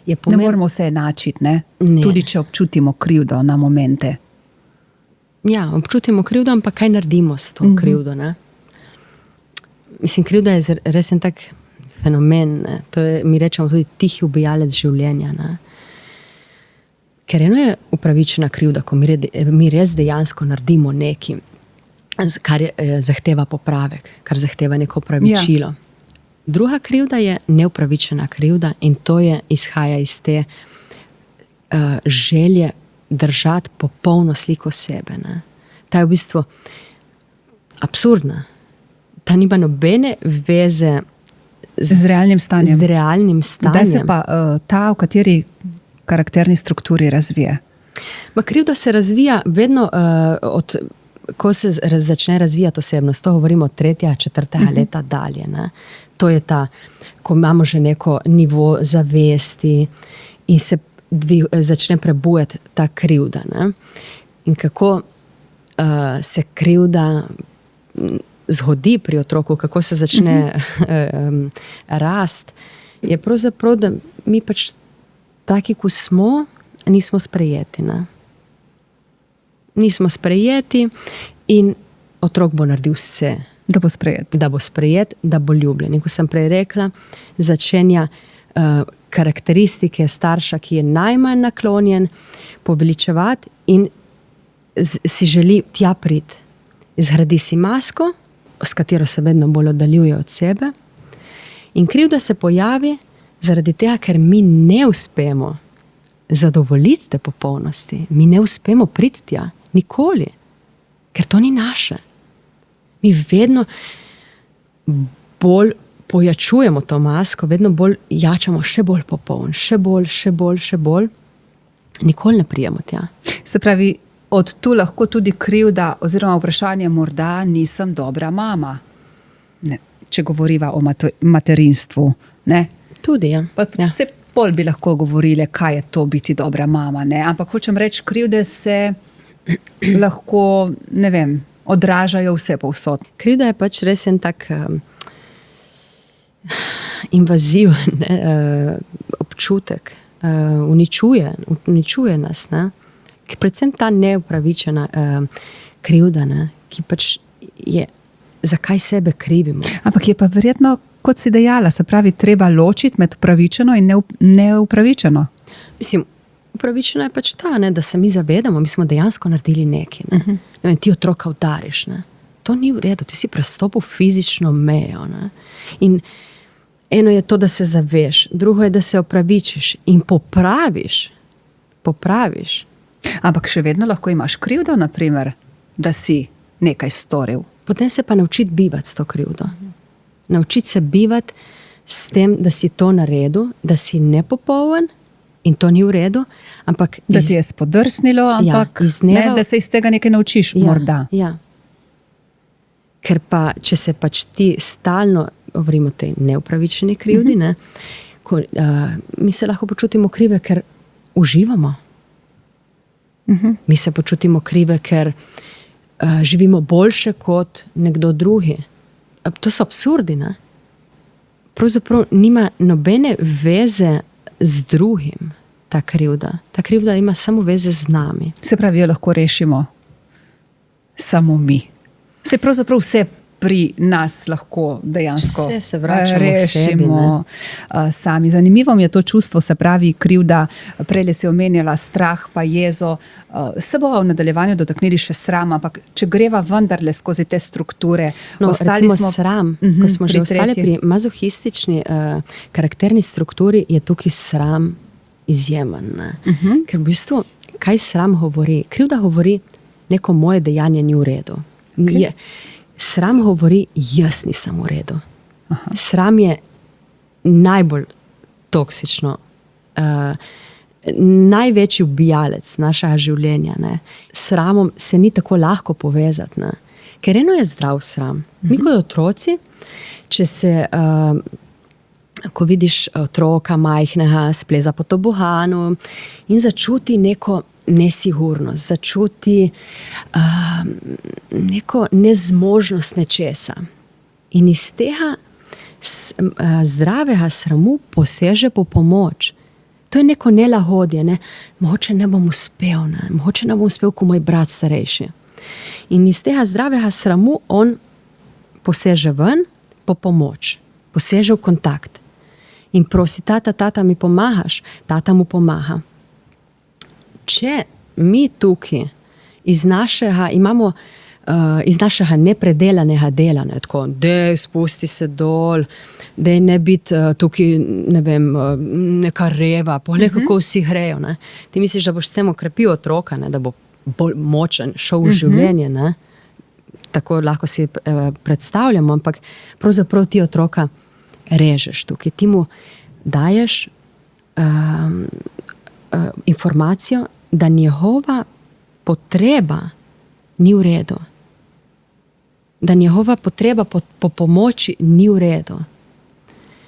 Je Ne moramo vse enačiti, ne? Ne. Tudi če občutimo krivdo na momente. Ja, občutimo krivdo, ampak kaj naredimo s to krivdo, ne? Mislim, krivda je res en tak fenomen, ne? To je, mi rečemo tudi tihi ubijalec življenja, ne? Ker eno je upravičena krivda, ko mi res dejansko naredimo nekaj, kar zahteva popravek, kar zahteva neko opravičilo. Ja. Druga krivda je neupravičena krivda in to izhaja iz te želje držati popolno sliko sebe. Ne? Ta je v bistvu absurdna. Ta nima nobene veze z realnim stanjem. Z realnim stanjem. Kdaj se pa ta, v kateri karakterni strukturi razvije? Krivda se razvija vedno ko se začne razvijati osebnost. To govorimo od 3., 4. leta dalje. Ne? To je ta, ko imamo že neko nivo zavesti in se začne prebujati ta krivda. Ne? In kako se krivda zgodi pri otroku, kako se začne rast, je pravzaprav, da mi pač taki, ko smo, nismo sprejeti. Ne? Nismo sprejeti in otrok bo naredil vse, da bo sprejet. Da bo sprejet, da bo ljubljen. In ko sem prej rekla, začenja karakteristike starša, ki je najmanj naklonjen, poveličevati in si želi tja priti. Zgradi si masko, s katero se vedno bolj oddaljuje od sebe. In krivda se pojavi zaradi tega, ker mi ne uspemo zadovoljiti te popolnosti. Mi ne uspemo priti tja. Nikoli. Ker to ni naše. Mi vedno bolj pojačujemo to masko, vedno bolj jačamo, še bolj popoln, še bolj. Nikoli ne prijemo tja. Se pravi, od tu lahko tudi krivda oziroma vprašanje, morda nisem dobra mama. Ne, če govoriva o materinstvu. Ne? Tudi, ja. Ja. Se pol bi lahko govorile, kaj je to biti dobra mama. Ne? Ampak hočem reči, krivde se lahko, ne vem, odražajo vse povsod. Krivda je pač res en tak invaziven občutek. Uničuje nas. Ne? Predvsem ta neupravičena krivda, ne? Ki pač je, zakaj sebe krivimo. Ampak je pa verjetno, kot si dejala, se pravi, treba ločiti med upravičeno in neupravičeno. Mislim, upravičena je pač ta, ne, da se mi zavedamo, mi smo dejansko naredili nekaj. Ne? Ne vem, ti otroka udariš. Ne? To ni v redu, ti si prestopil fizično mejo. Ne? In eno je to, da se zaveš, drugo je, da se opravičiš in popraviš. Ampak še vedno lahko imaš krivdo, naprimer, da si nekaj storil. Potem se pa naučiti bivati s to krivdo. Naučiti se bivati s tem, da si to naredil, da si nepopoln in to ni v redu, ampak da ti je spodrsnilo, ampak ne, da se iz tega nekaj naučiš, morda. Ja. Ker pa, če se pač ti stalno, govorimo o tej neupravičeni krivdi, ne, ko, mi se lahko počutimo krive, ker uživamo. Mi se počutimo krive, ker živimo boljše kot nekdo drugi. To so absurdi, ne? Pravzaprav nima nobene veze z drugim ta krivda. Ta krivda ima samo veze z nami. Se pravi, jo lahko rešimo samo mi. Se pravzaprav vse pri nas lahko dejansko Vse se vračamo k sebi, rešimo sami. Zanimivo mi je to čustvo, se pravi krivda, prej si omenjala strah pa jezo. Se bova v nadaljevanju dotaknili še sram, ampak če greva vendarle skozi te strukture. No, ostali recimo smo sram, ko smo že ostali tretji. pri mazohistični karakterni strukturi, je tukaj sram izjemen. Ne? Ker v bistvu, kaj sram govori? Krivda govori, neko moje dejanje ni v redu. Sram govori, jaz nisem v redu. Sram je najbolj toksično, največji ubijalec našega življenja. Ne? Sramom se ni tako lahko povezati. Ne? Ker eno je zdrav sram. Mi kot otroci, če se, ko vidiš otroka majhnega, spleza po toboganu in začuti neko nesigurnost, začuti neko nezmožnost nečesa. In iz tega zdravega sramu poseže po pomoč. To je neko nelagodje. Ne? Mogoče ne bom uspel, ne? Mogoče ne bom uspel, ko moj brat starejši. In iz tega zdravega sramu on poseže ven po pomoč, poseže v kontakt. In prosi, tata mi pomagaš, tata mu pomaga. Če mi tukaj iz našega nepredelanega dela, ne, tako, dej spusti se dol, dej ne biti tukaj, ne vem, neka reva, poglej, kako vsi grejo. Ne. Ti misliš, da boš s tem okrepil otroka, ne, da bo bolj močen, šel v življenje. Ne. Tako lahko si predstavljamo, ampak pravzaprav ti otroka režeš tukaj. Ti mu daješ informacijo, da njegova potreba ni v redu. Da njegova potreba po pomoči ni v redu.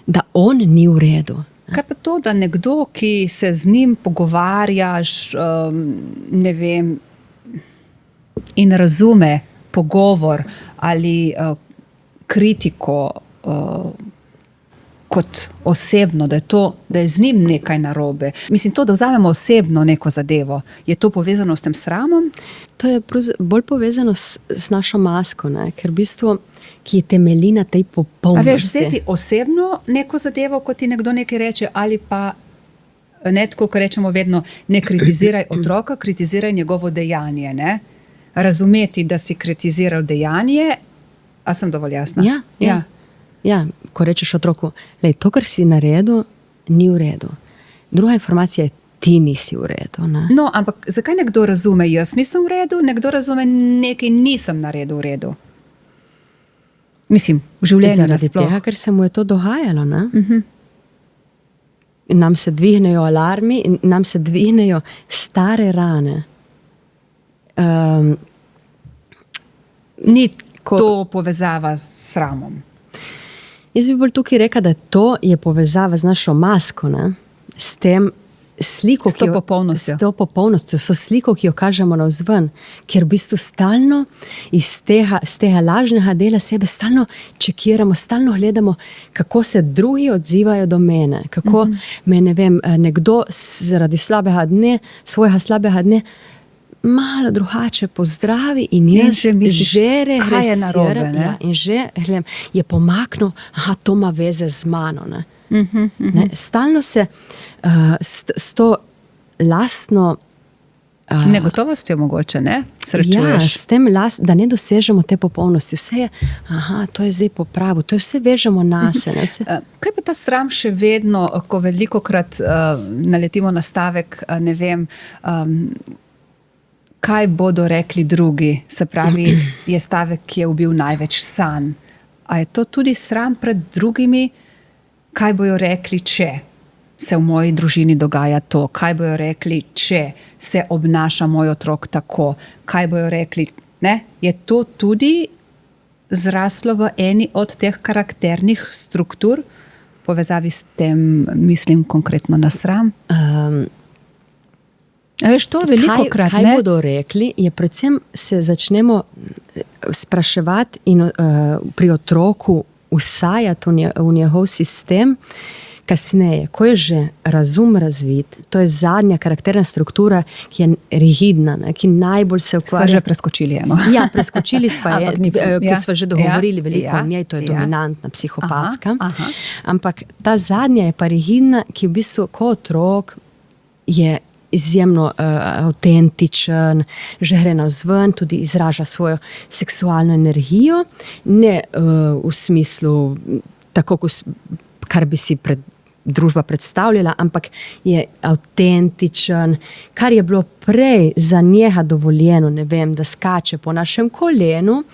Da on ni v redu. Kaj pa to, da nekdo, ki se z njim pogovarjaš, ne vem, in razume pogovor ali kritiko kot osebno, da je z njim nekaj narobe. Mislim, to, da vzamemo osebno neko zadevo, je to povezano s tem sramom? To je bolj povezano s našo masko, ne? Ker v bistvu, ki temelji na tej popolnosti. A veš, vzeti osebno neko zadevo, ko ti nekdo nekaj reče, ali pa ne tako, ko rečemo vedno, ne kritiziraj otroka, kritiziraj njegovo dejanje. Ne? Razumeti, da si kritiziral dejanje, a sem dovolj jasna? Ja, ko rečeš otroku, lej, to, kar si naredil, ni v redu. Druga informacija je, ti nisi v redu. Ne? No, ampak zakaj nekdo razume, jaz nisem v redu, nekdo razume, nekaj nisem naredil v redu? Mislim, v življenju zaradi nasploh. tega, ker se mu je to dogajalo. Ne? In nam se dvignejo alarmi in nam se dvignejo stare rane. Ni to povezava s sramom. Jaz bi bolj tukaj rekla, da to je povezava z našo masko, ne? S tem sliko, S to popolnostjo. S to popolnostjo, so sliko, ki jo kažemo navzven, ker v bistvu stalno iz tega lažnega dela sebe stalno čekiramo, stalno gledamo, kako se drugi odzivajo do mene, kako me, ne vem, nekdo zaradi svojega slabega dne malo drugače pozdravi in jaz že misliš, kaj je narobe, ne? Ja, in že gledam, je pomaknil, to ima veze z mano. Ne? Ne? Stalno se s to lastno negotovostjo mogoče, ne? Srečuješ. s tem da ne dosežemo te popolnosti. Vse je, to je zdaj popravo, to je vse vežemo nase. Ne? Kaj pa ta sram še vedno, ko velikokrat naletimo na stavek, ne vem, kaj bodo rekli drugi, se pravi, je stavek, ki je ubil največ sanj. A je to tudi sram pred drugimi, kaj bojo rekli, če se v moji družini dogaja to, kaj bojo rekli, če se obnaša moj otrok tako, kaj bojo rekli, ne? Je to tudi zraslo v eni od teh karakternih struktur, povezavi s tem, mislim konkretno na sram? A veš, to velikokrat, kaj bodo rekli, je predvsem se začnemo spraševati in pri otroku vsajati v njegov sistem, Kasneje, ko je že razum razvit, to je zadnja karakterna struktura, ki je rigidna, ne, ki najbolj se ukvarja. Sva že preskočili eno. Ja, preskočili sva je, Ampak ni problem. ko sva že dogovorili veliko ja, o njej, to je ja. dominantna, psihopatska. Aha. Ampak ta zadnja je pa rigidna, ki v bistvu kot otrok je izjemno avtentičen, že gre navzven, tudi izraža svojo seksualno energijo, ne v smislu tako, kar bi si družba predstavljala, ampak je avtentičen, kar je bilo prej za njega dovoljeno, ne vem, da skače po našem kolenu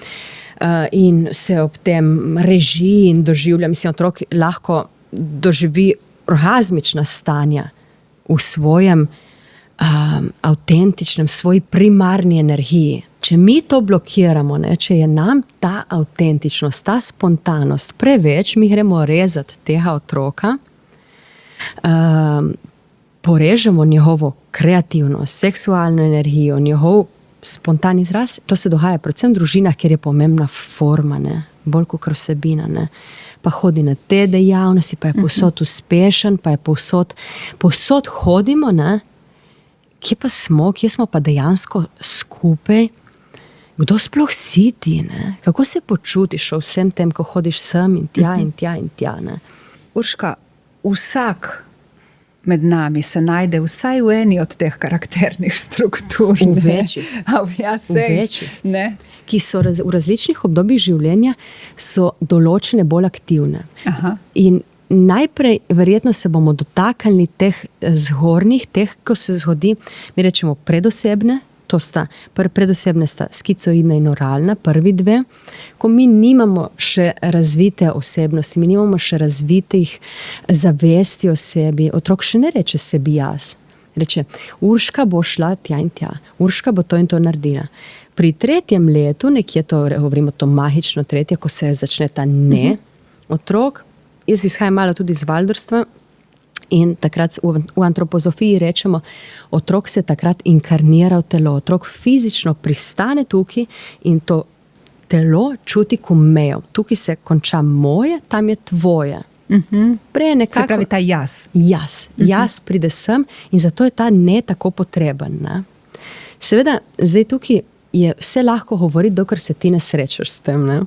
in se ob tem reži in doživlja. Mislim, otrok lahko doživi orgazmična stanja v svojem avtentičnem, svoji primarni energiji. Če mi to blokiramo, ne, če je nam ta avtentičnost, ta spontanost preveč, mi gremo rezati tega otroka, porežemo njegovo kreativnost, seksualno energijo, njegov spontan izraz. To se dogaja predvsem v družinah, kjer je pomembna forma, ne, bolj kot vsebina. Ne. Pa hodi na te dejavnosti, pa je povsod uspešen, pa je povsod hodimo, ne. Kje pa smo, kje smo pa dejansko skupaj? Kdo sploh si ti? Ne? Kako se počutiš o vsem tem, ko hodiš sem in tja in tja in tja? Ne? Urška, vsak med nami se najde vsaj v eni od teh karakternih struktur. V večjih. Ja, V večjih. Ne? Ki so v različnih obdobjih življenja so določene bolj aktivne. Aha. In najprej verjetno se bomo dotaknili teh zgornjih, teh, ko se zgodi, mi rečemo predosebne, to sta, predosebne sta skicoidna in oralna, prvi dve, ko mi nimamo še razvite osebnosti, mi nimamo še razvitih zavesti o sebi, otrok še ne reče sebi jaz. Reče, Urška bo šla tja in tja, Urška bo to in to naredila. Pri 3. letu, nekje to govorimo, to magično 3., ko se začne ta ne, otrok, jaz izhajam malo tudi iz Valdorstva in takrat v antropozofiji rečemo, otrok se takrat inkarnira v telo. Otrok fizično pristane tukaj in to telo čuti kot mejo. Tukaj se konča moje, tam je tvoje. Prej nekako, Se pravi ta jaz. Jaz pride sem in zato je ta ne tako potreben. Ne? Seveda, zdaj tukaj je vse lahko govoriti, dokler se ti ne srečaš s tem. Ne?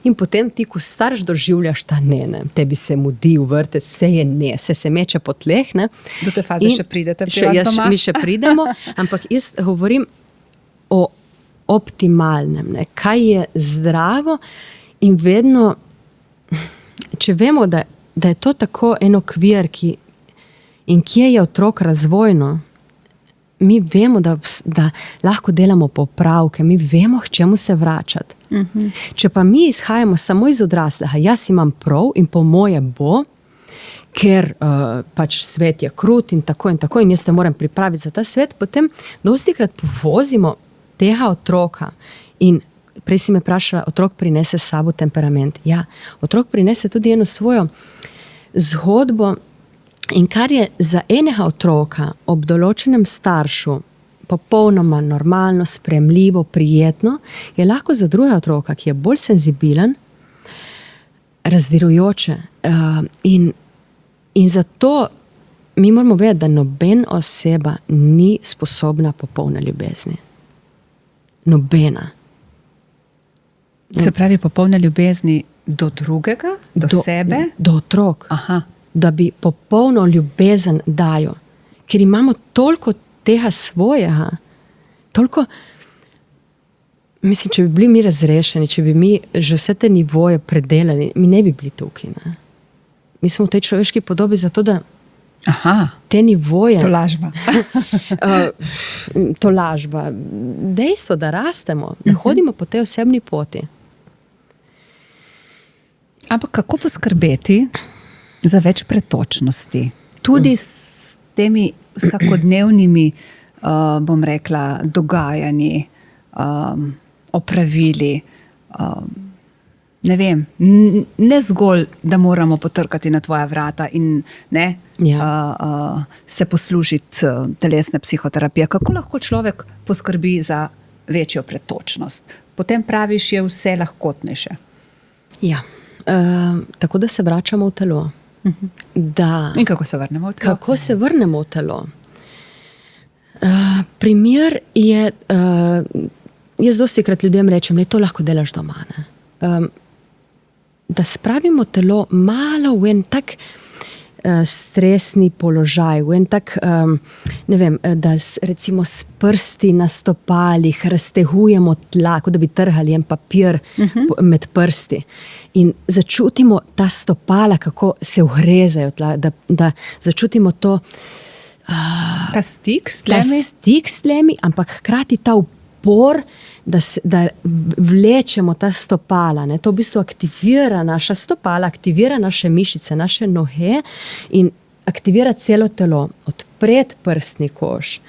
In potem ti, ko starš doživljaš ta ne. Tebi se mudi v vrtec, vse je ne, vse se meče po tleh. Ne? Do te faze še pridete pri vas doma? Mi še pridemo, ampak jaz govorim o optimalnem. Ne? Kaj je zdravo in vedno, če vemo, da je to tako en okvir, in kje je otrok razvojno, mi vemo, da lahko delamo popravke, mi vemo, k čemu se vračati. Če pa mi izhajamo samo iz odraslega, jaz imam prav in po moje bo, ker pač svet je krut in tako in jaz se moram pripraviti za ta svet, potem dostikrat povozimo tega otroka in prej si me vprašala, otrok prinese s sabo temperament. Ja, otrok prinese tudi eno svojo zgodbo. In kar je za enega otroka ob določenem staršu popolnoma normalno, sprejemljivo, prijetno, je lahko za drugega otroka, ki je bolj senzibilen, razdirujoče. In zato mi moramo vedeti, da noben oseba ni sposobna popolne ljubezni. Nobena. Se pravi popolne ljubezni do drugega, do sebe? Do otrok. Aha. Da bi popolno ljubezen dajo. Ker imamo toliko tega svojega, toliko, mislim, če bi bili mi razrešeni, če bi mi že vse te nivoje predelali, mi ne bi bili tukaj. Ne? Mi smo v tej človeški podobi zato, da te nivoje... To lažba. To lažba. Dejstvo, da rastemo, da hodimo po tej osebni poti. Ampak kako poskrbeti za več pretočnosti? Tudi s temi vsakodnevnimi, bom rekla, dogajanji, opravili. Ne vem, ne zgolj, da moramo potrkati na tvoja vrata in se poslužiti telesne psihoterapije. Kako lahko človek poskrbi za večjo pretočnost? Potem praviš, je vse lahkotnejše. Ja, tako da se vračamo v telo. da In kako se vrnemo v telo? kako se vrnemo v telo. Primer je, jaz dostikrat ljudem rečem, da to lahko delaš doma. Ne? Da spravimo telo malo v en tak stresni položaj, v en tak, ne vem, da recimo s prsti na stopalih raztegujemo tla, kot da bi trhali en papir med prsti. In začutimo ta stopala, kako se uhrezajo tla, da začutimo to, Ta stik s ta tlemi? stik s tlemi, ampak hkrati ta upor, da vlečemo ta stopala. Ne? To v bistvu aktivira naša stopala, aktivira naše mišice, naše noge in aktivira celo telo, odpreti prstni koš.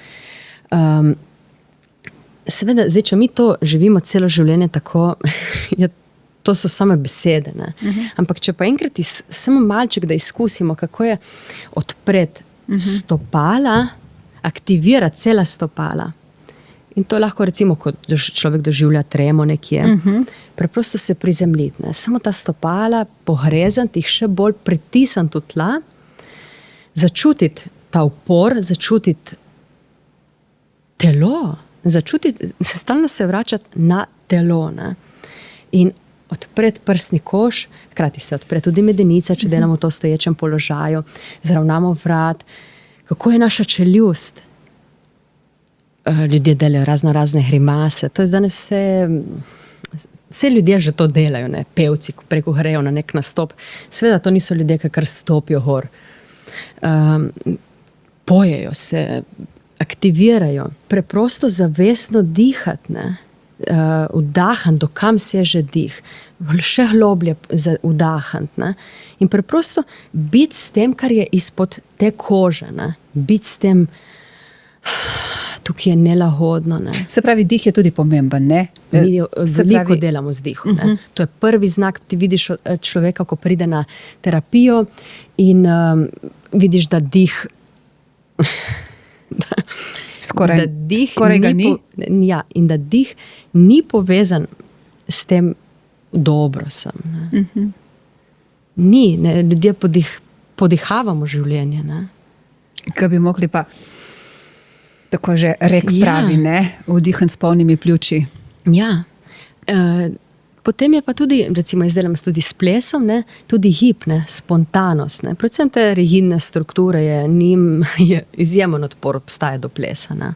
Seveda, zdaj, če mi to živimo celo življenje tako, to so same besede. Ne? Ampak če pa enkrat samo malček, da izkusimo, kako je odpreti stopala, aktivira cela stopala. In to lahko recimo, ko človek doživlja tremo nekje, preprosto se prizemljiti. Ne? Samo ta stopala, pohrezati jih še bolj pritisniti v tla, začutiti ta upor, začutiti telo, začutiti, stalno se vračati na telo. Ne? In odpreti prstni koš, hkrati se odpre tudi medenica, če delamo to v stoječem položaju, zravnamo vrat. Kako je naša čeljust? Ljudje delajo razne grimase. To je danes vse ljudje že to delajo, ne? Pevci, ko preko grejo na nek nastop. Seveda to niso ljudje, ki kar stopijo gor. Pojejo se, aktivirajo. Preprosto zavestno dihati, ne? Vdahan, do kam seže dih. Še globlje vdahant. Ne? In preprosto biti s tem, kar je izpod te kože. Ne? Biti s tem, tukaj je nelagodno. Ne? Se pravi, dih je tudi pomemben, ne? Mi veliko delamo z dihom. Ne? To je prvi znak, ti vidiš človeka, ko pride na terapijo in vidiš, da dih Skoraj ga ni. Ja, in da dih ni povezan s tem dobro sem. Ne. Ni, ne, ljudje podihavamo življenje. Ne. Kaj bi mogli pa, tako že pravi, ne? Vdihan s polnimi pljuči. Ja. Potem je pa tudi, recimo jaz delam tudi s plesom, ne, tudi hip, ne, spontanost. Ne. Predvsem te rigidne strukture je izjemen odpor obstaja do plesa. Ne.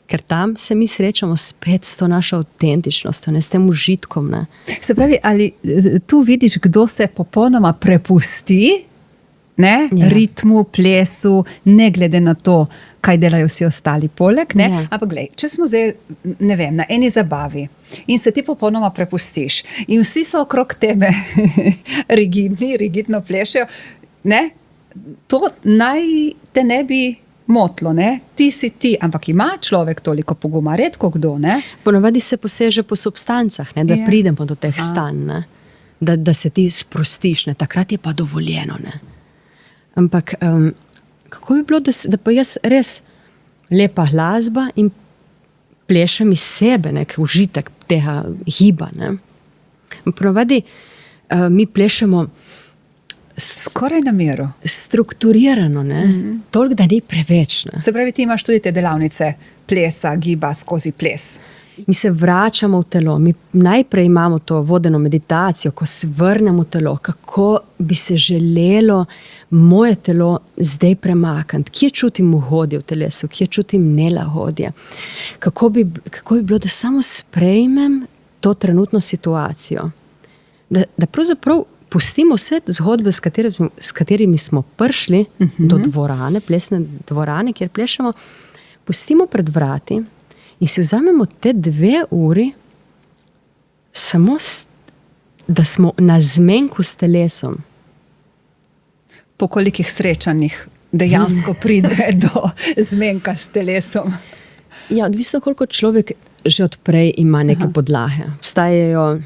Ker tam se mi srečamo spet s to našo avtentičnostjo, ne, s tem užitkom. Ne. Se pravi, ali tu vidiš, kdo se popolnoma prepusti, ne, ritmu, plesu, ne glede na to, kaj delajo vsi ostali poleg. Ne? Ampak glej, če smo zdaj, ne vem, na eni zabavi in se ti popolnoma prepustiš in vsi so okrog tebe rigidno plešejo, ne? To naj te ne bi motlo, ne? Ti si ti, ampak ima človek toliko poguma, redko kdo, ne? Ponovadi se poseže po substancah, ne? Da pridemo do teh stanj, ne? Da se ti sprostiš, ne? Takrat je pa dovoljeno. Ne? Ampak kako bi bilo, da pa jaz res lepa glasba in plešem iz sebe nek užitek tega giba. Ne? Ponovadi mi plešemo skoraj na mero. Strukturirano, toliko, da ni preveč. Ne? Se pravi, ti imaš tudi te delavnice plesa, giba skozi ples. Mi se vračamo v telo, mi najprej imamo to vodeno meditacijo, ko se vrnemo v telo, kako bi se želelo moje telo zdaj premakniti, kje čutim ugodje v telesu, kje čutim nelagodje. Kako bi bilo, da samo sprejmem to trenutno situacijo. Da pravzaprav pustimo vse zgodbe, s katerimi smo prišli do dvorane, plesne dvorane, kjer plešemo, pustimo pred vrati in si vzamemo te 2 uri samo, da smo na zmenku s telesom. Po kolikih srečanjih dejansko pride do zmenka s telesom? Ja, odvisno koliko človek že odprej ima neke podlage. Obstajajo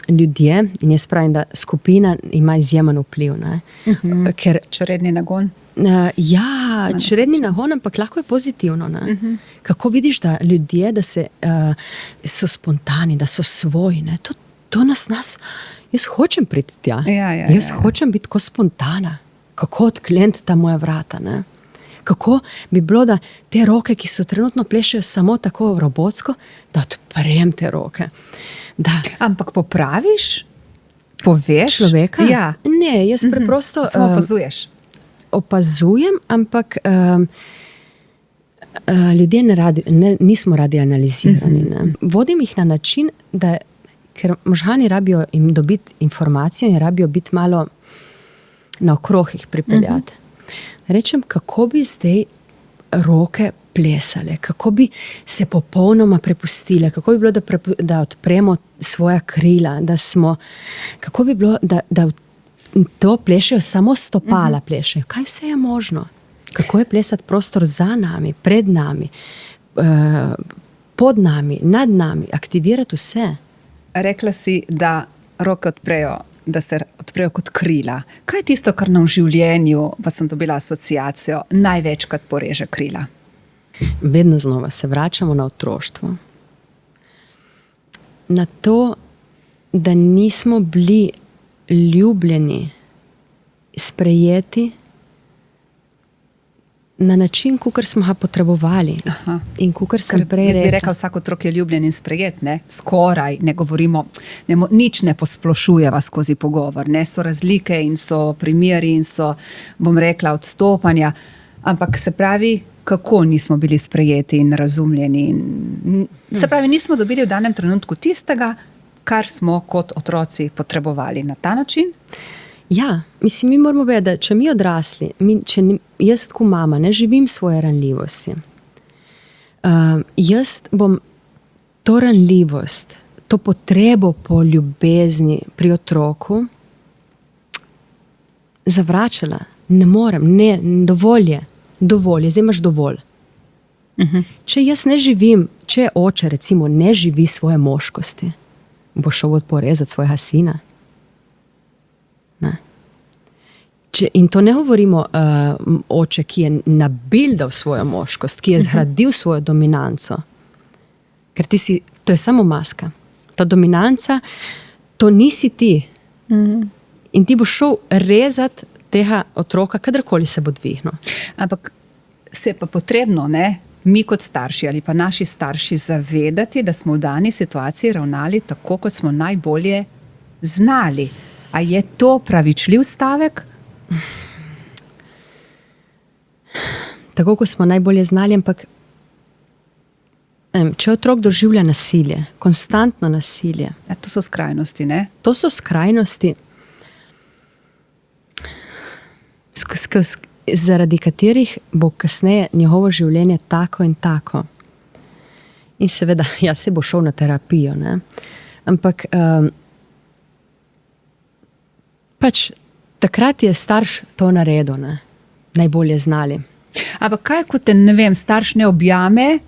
ljudje in jaz pravim, da skupina ima izjemen vpliv. Ker čredni nagon? Čredni nagon, ampak lahko je pozitivno. Kako vidiš, da ljudje, da so spontani, da so svoji. To nas jaz hočem priti tja. Jaz hočem biti tako spontana, kako odkleniti ta moja vrata. Ne? Kako bi bilo, da te roke, ki so trenutno plešejo samo tako robotsko, da odprem te roke. Ampak popraviš? Poveš? Človeka? Ja. Ne, jaz preprosto Samo opazuješ. Opazujem, ampak ljudje nismo radi analizirani. Ne? Vodim jih na način, da ker možgani rabijo jim dobiti informacijo in rabijo biti malo na okrog jih pripeljati. Rečem, kako bi zdaj roke plesale, kako bi se popolnoma prepustile, kako bi bilo, da odpremo svoja krila, kako bi bilo, da to plešejo, samo stopala plešejo. Kaj vse je možno? Kako je plesati prostor za nami, pred nami, pod nami, nad nami, aktivirati vse. Rekla si, da roke odprejo, da se odprejo kot krila. Kaj je tisto, kar nam v življenju, pa sem dobila asociacijo, največkrat poreže krila? Vedno znova se vračamo na otroštvo. Na to, da nismo bili ljubljeni, sprejeti na način, kakor smo ga potrebovali. In kakor sem prej rekla. Jaz bi rekla, vsak otrok je ljubljen in sprejet, ne? Skoraj, ne govorimo, nič ne posplošujeva skozi pogovor, ne? So razlike in so primeri in so, bom rekla, odstopanja, ampak se pravi, kako nismo bili sprejeti in razumljeni. Se pravi, nismo dobili v danem trenutku tistega, kar smo kot otroci potrebovali na ta način. Ja, mislim, mi moramo vedeti, da če mi odrasli, jaz kot mama ne živim svoje ranljivosti. Jaz bom to ranljivost, to potrebo po ljubezni pri otroku zavračala. Ne morem, ne, dovolj je, zdaj imaš dovolj. Če jaz ne živim, če oče recimo ne živi svoje moškosti, bo šel porezati svojega sina. Ne. In to ne govorimo oče, ki je nabildal svojo moškost, ki je zgradil svojo dominanco. Ker to je samo maska. Ta dominanca, to nisi ti. In ti boš šel rezati tega otroka, kadarkoli se bo dvignil. Ampak se je pa potrebno, ne, mi kot starši ali pa naši starši zavedati, da smo v dani situaciji ravnali tako, kot smo najbolje znali. A je to pravičljiv stavek? Tako, kot smo najbolje znali, ampak če otrok doživlja nasilje, konstantno nasilje. Ja, to so skrajnosti, ne? To so skrajnosti, zaradi katerih bo kasneje njegovo življenje tako in tako. In seveda, ja, se bo šel na terapijo, ne? Ampak pač takrat je starš to naredil, ne? Najbolje znali. Ampak kaj, ko te, ne vem, starš ne objame,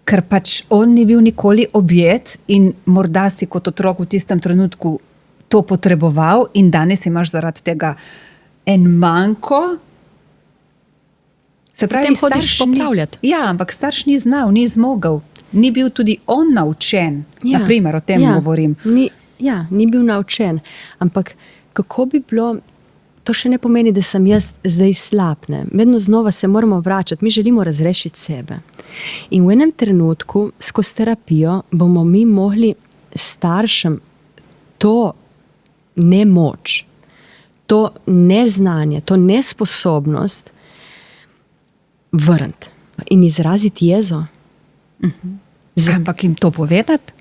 ker pač on ni bil nikoli objet in morda si kot otrok v tistem trenutku to potreboval in danes imaš zaradi tega en manko. Se pravi, potem hodiš popravljati. Ja, ampak starš ni znal, ni zmogel. Ni bil tudi on naučen. Ja, naprimer, o tem govorim. Ni bil naučen. Ampak kako bi bilo, to še ne pomeni, da sem jaz zdaj slab. Ne? Vedno znova se moramo vračati. Mi želimo razrešiti sebe. In v enem trenutku, skozi terapijo, bomo mi mogli staršem to nemoč, to neznanje, to nesposobnost vrniti in izraziti jezo. Ampak jim to povedati?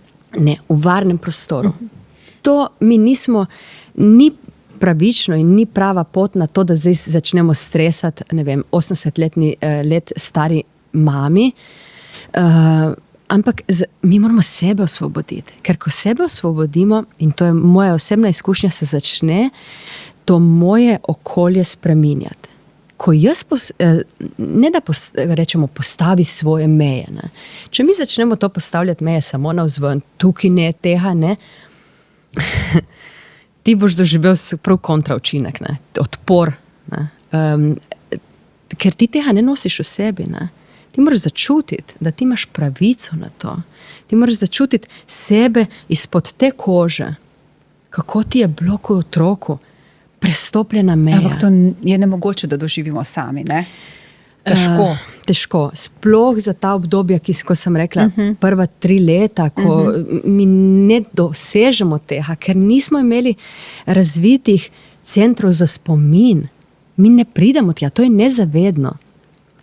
Ne, v varnem prostoru. To mi ni pravično in ni prava pot na to, da zdaj začnemo stresati, ne vem, 80 let stari mami, ampak mi moramo sebe osvoboditi. Ker ko sebe osvobodimo, in to je moja osebna izkušnja, se začne to moje okolje spreminjati. Ko jaz, ne da rečemo, postavi svoje meje. Ne. Če mi začnemo to postavljati meje samo navzven, tukaj ne, tega ne, ti boš doživel prav kontraučinek, ne, odpor. Ne. Ker ti tega ne nosiš v sebi. Ne. Ti moraš začutiti, da ti imaš pravico na to. Ti moraš začutiti sebe izpod te kože, kako ti je bilo kot otroku, prestopljena meja. Ampak to je nemogoče, da doživimo sami, ne? Težko. Težko. Sploh za ta obdobja, ko sem rekla, prva 3 leta, ko mi ne dosežemo tega, ker nismo imeli razvitih centrov za spomin. Mi ne pridemo tja, to je nezavedno.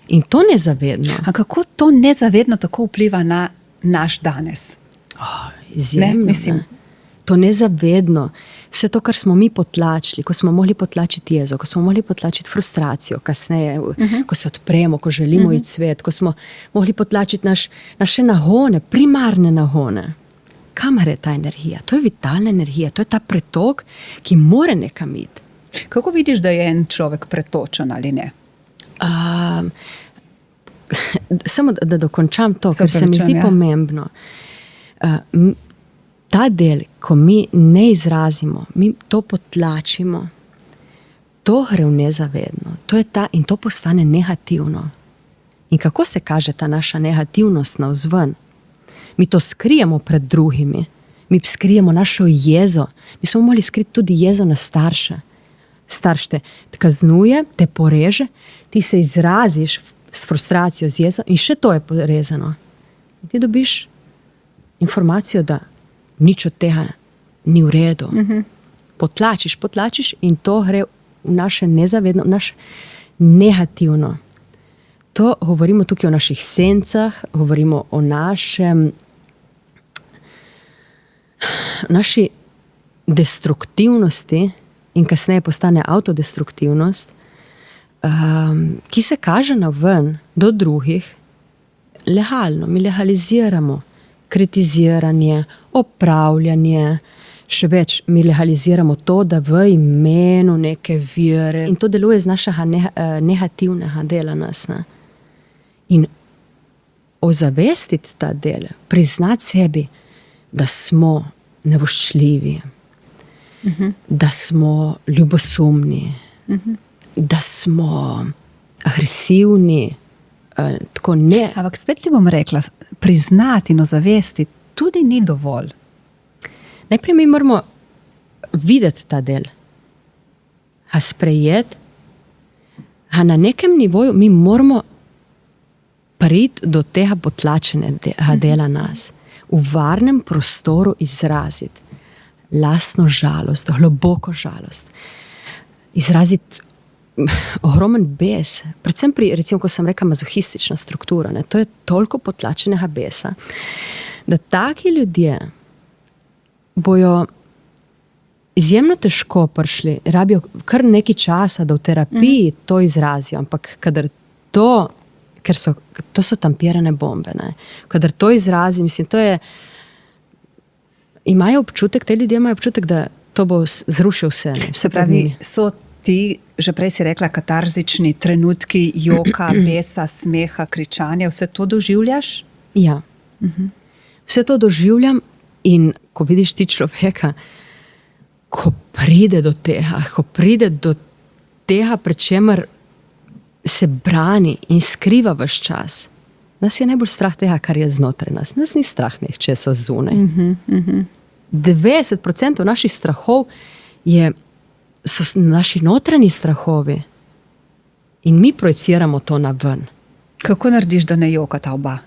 In to nezavedno. A kako to nezavedno tako vpliva na naš danes? Izjemno. Ne, mislim. To nezavedno. Vse to, kar smo mi potlačili, ko smo mogli potlačiti jezo, ko smo mogli potlačiti frustracijo, kasneje, ko se odpremo, ko želimo iti v svet, ko smo mogli potlačiti naše nagone, primarne nagone. Kamor je ta energija? To je vitalna energija, to je ta pretok, ki mora nekam iti. Kako vidiš, da je en človek pretočen ali ne? Samo da dokončam to, ker se mi zdi pomembno. Ta del, ko mi ne izrazimo, mi to potlačimo, to gre v nezavedno. In to postane negativno. In kako se kaže ta naša negativnost navzven? Mi to skrijemo pred drugimi. Mi skrijemo našo jezo. Mi smo mogli skriti tudi jezo na starše. Starš te kaznuje, te poreže, ti se izraziš s frustracijo, z jezo in še to je porezano. In ti dobiš informacijo, da nič od tega ni v redu. Potlačiš in to gre v naše nezavedno, v naše negativno. To govorimo tukaj o naših sencah, govorimo o naši destruktivnosti in kasneje postane avtodestruktivnost, ki se kaže na ven do drugih legalno. Mi legaliziramo kritiziranje, opravljanje, še več, mi legaliziramo to, da v imenu neke vere. In to deluje z našega negativnega dela nas. Ne? In ozavestiti ta del, priznati sebi, da smo nevoščljivi, da smo ljubosumni, da smo agresivni, tako ne. Ampak spet ti bom rekla, priznati in ozavestiti tudi ni dovolj. Najprej mi moramo videti ta del, ga sprejeti, ga na nekem nivoju mi moramo priti do tega potlačenega dela nas, v varnem prostoru izraziti lastno žalost, globoko žalost, izraziti ogromen bes, predvsem pri, recimo, ko sem rekla, mazohistična struktura, ne, to je toliko potlačenega besa, da taki ljudje bojo izjemno težko prišli, rabijo kar nekaj časa, da v terapiji to izrazijo, ampak ker to so tampirane bombe, ne, kadar to izrazi, mislim, to je, imajo občutek, te ljudje imajo občutek, da to bo zrušil vse. Ne, se pravi, so ti, že prej si rekla, katarzični trenutki joka, besa, smeha, kričanja, vse to doživljaš? Ja. Vse to doživljam in ko vidiš ti človeka, ko pride do tega, pred čemer se brani in skriva vaš čas, nas je najbolj strah tega, kar je znotraj nas. Nas ni strah nečesa zunaj. 90% naših strahov so naši notranji strahovi in mi projiciramo to na ven. Kako narediš, da ne jokata oba?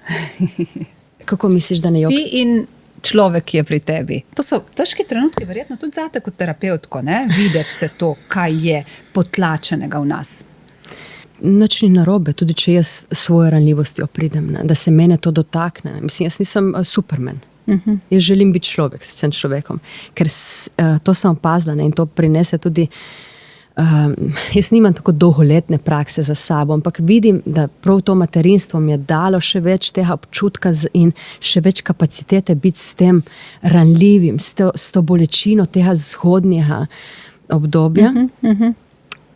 Kako misliš, da ne jokata? Ti in človek, ki je pri tebi. To so težki trenutki, verjetno tudi zate kot terapevtko, ne? Videti vse to, kaj je potlačenega v nas. Nič ni narobe, tudi če jaz svojo ranljivostjo pridem, ne? Da se mene to dotakne. Mislim, jaz nisem Superman. Jaz želim biti človek, sem človekom. Ker to sem opazila, ne? In to prinese tudi, jaz nimam tako dolgoletne prakse za sabo, ampak vidim, da prav to materinstvo mi je dalo še več tega občutka in še več kapacitete biti s tem ranljivim, s to bolečino tega zgodnjega obdobja.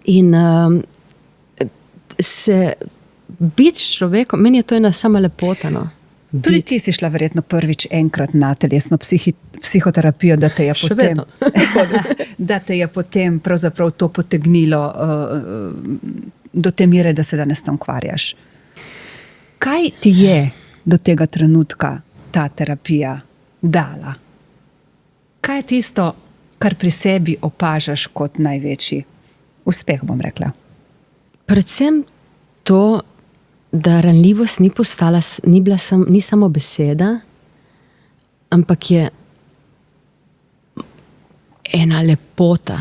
In se biti s človekom, meni je to ena sama lepota, no. Tudi ti si šla verjetno prvič enkrat na telesno psihoterapijo, da te je potem pravzaprav to potegnilo do te mere, da se danes tam ukvarjaš. Kaj ti je do tega trenutka ta terapija dala? Kaj je tisto, kar pri sebi opažaš kot največji uspeh, bom rekla? Predvsem to, da ranljivost ni samo beseda, ampak je ena lepota.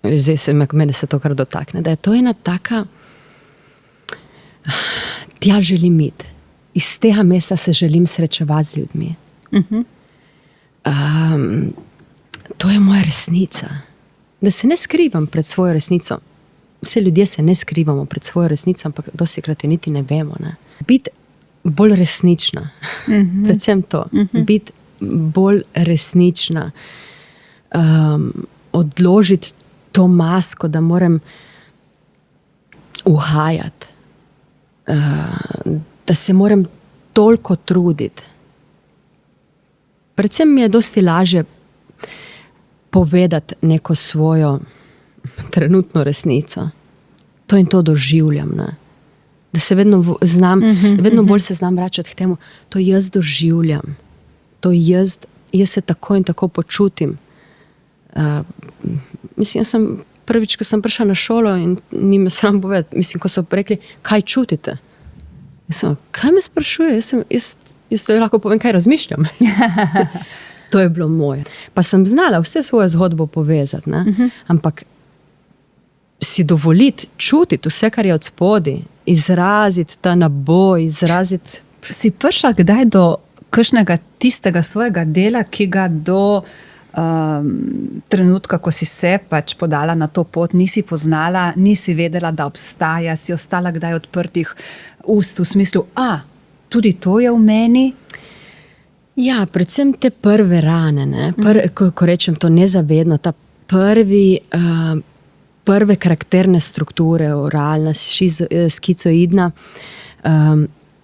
Zdaj mene se to kar dotakne, da je to ena taka, tja želim iti. Iz tega mesta se želim srečevati z ljudmi. To je moja resnica. Da se ne skrivam pred svojo resnico. Vse ljudje se ne skrivamo pred svojo resnico, ampak dostikrat jo niti ne vemo. Ne? Biti bolj resnična. Predvsem to. Biti bolj resnična. Odložiti to masko, da moram uhajati. Da se moram toliko truditi. Predvsem mi je dosti lažje povedati neko svojo trenutno resnico. To in to doživljam. Ne? Da se vedno bolj se znam vračati k temu, to jaz doživljam. To jaz se tako in tako počutim. Mislim, jaz sem prvič, ko sem prišla na šolo in ni me sram povedati, mislim, ko so rekli, kaj čutite? Jaz sem, kaj me sprašuje? Jaz lahko povem, kaj razmišljam. To je bilo moje. Pa sem znala vse svojo zgodbo povezati, ne? Ampak si dovoliti čutiti vse, kar je od spodaj, izraziti ta naboj, izraziti... Si prišla kdaj do kakšnega tistega svojega dela, ki ga do trenutka, ko si se pač podala na to pot, nisi poznala, nisi vedela, da obstaja, si ostala kdaj odprtih ust v smislu, tudi to je v meni? Ja, predvsem te prve rane, ne? Ko rečem to nezavedno, ta prve karakterne strukture, oralna, skicoidna,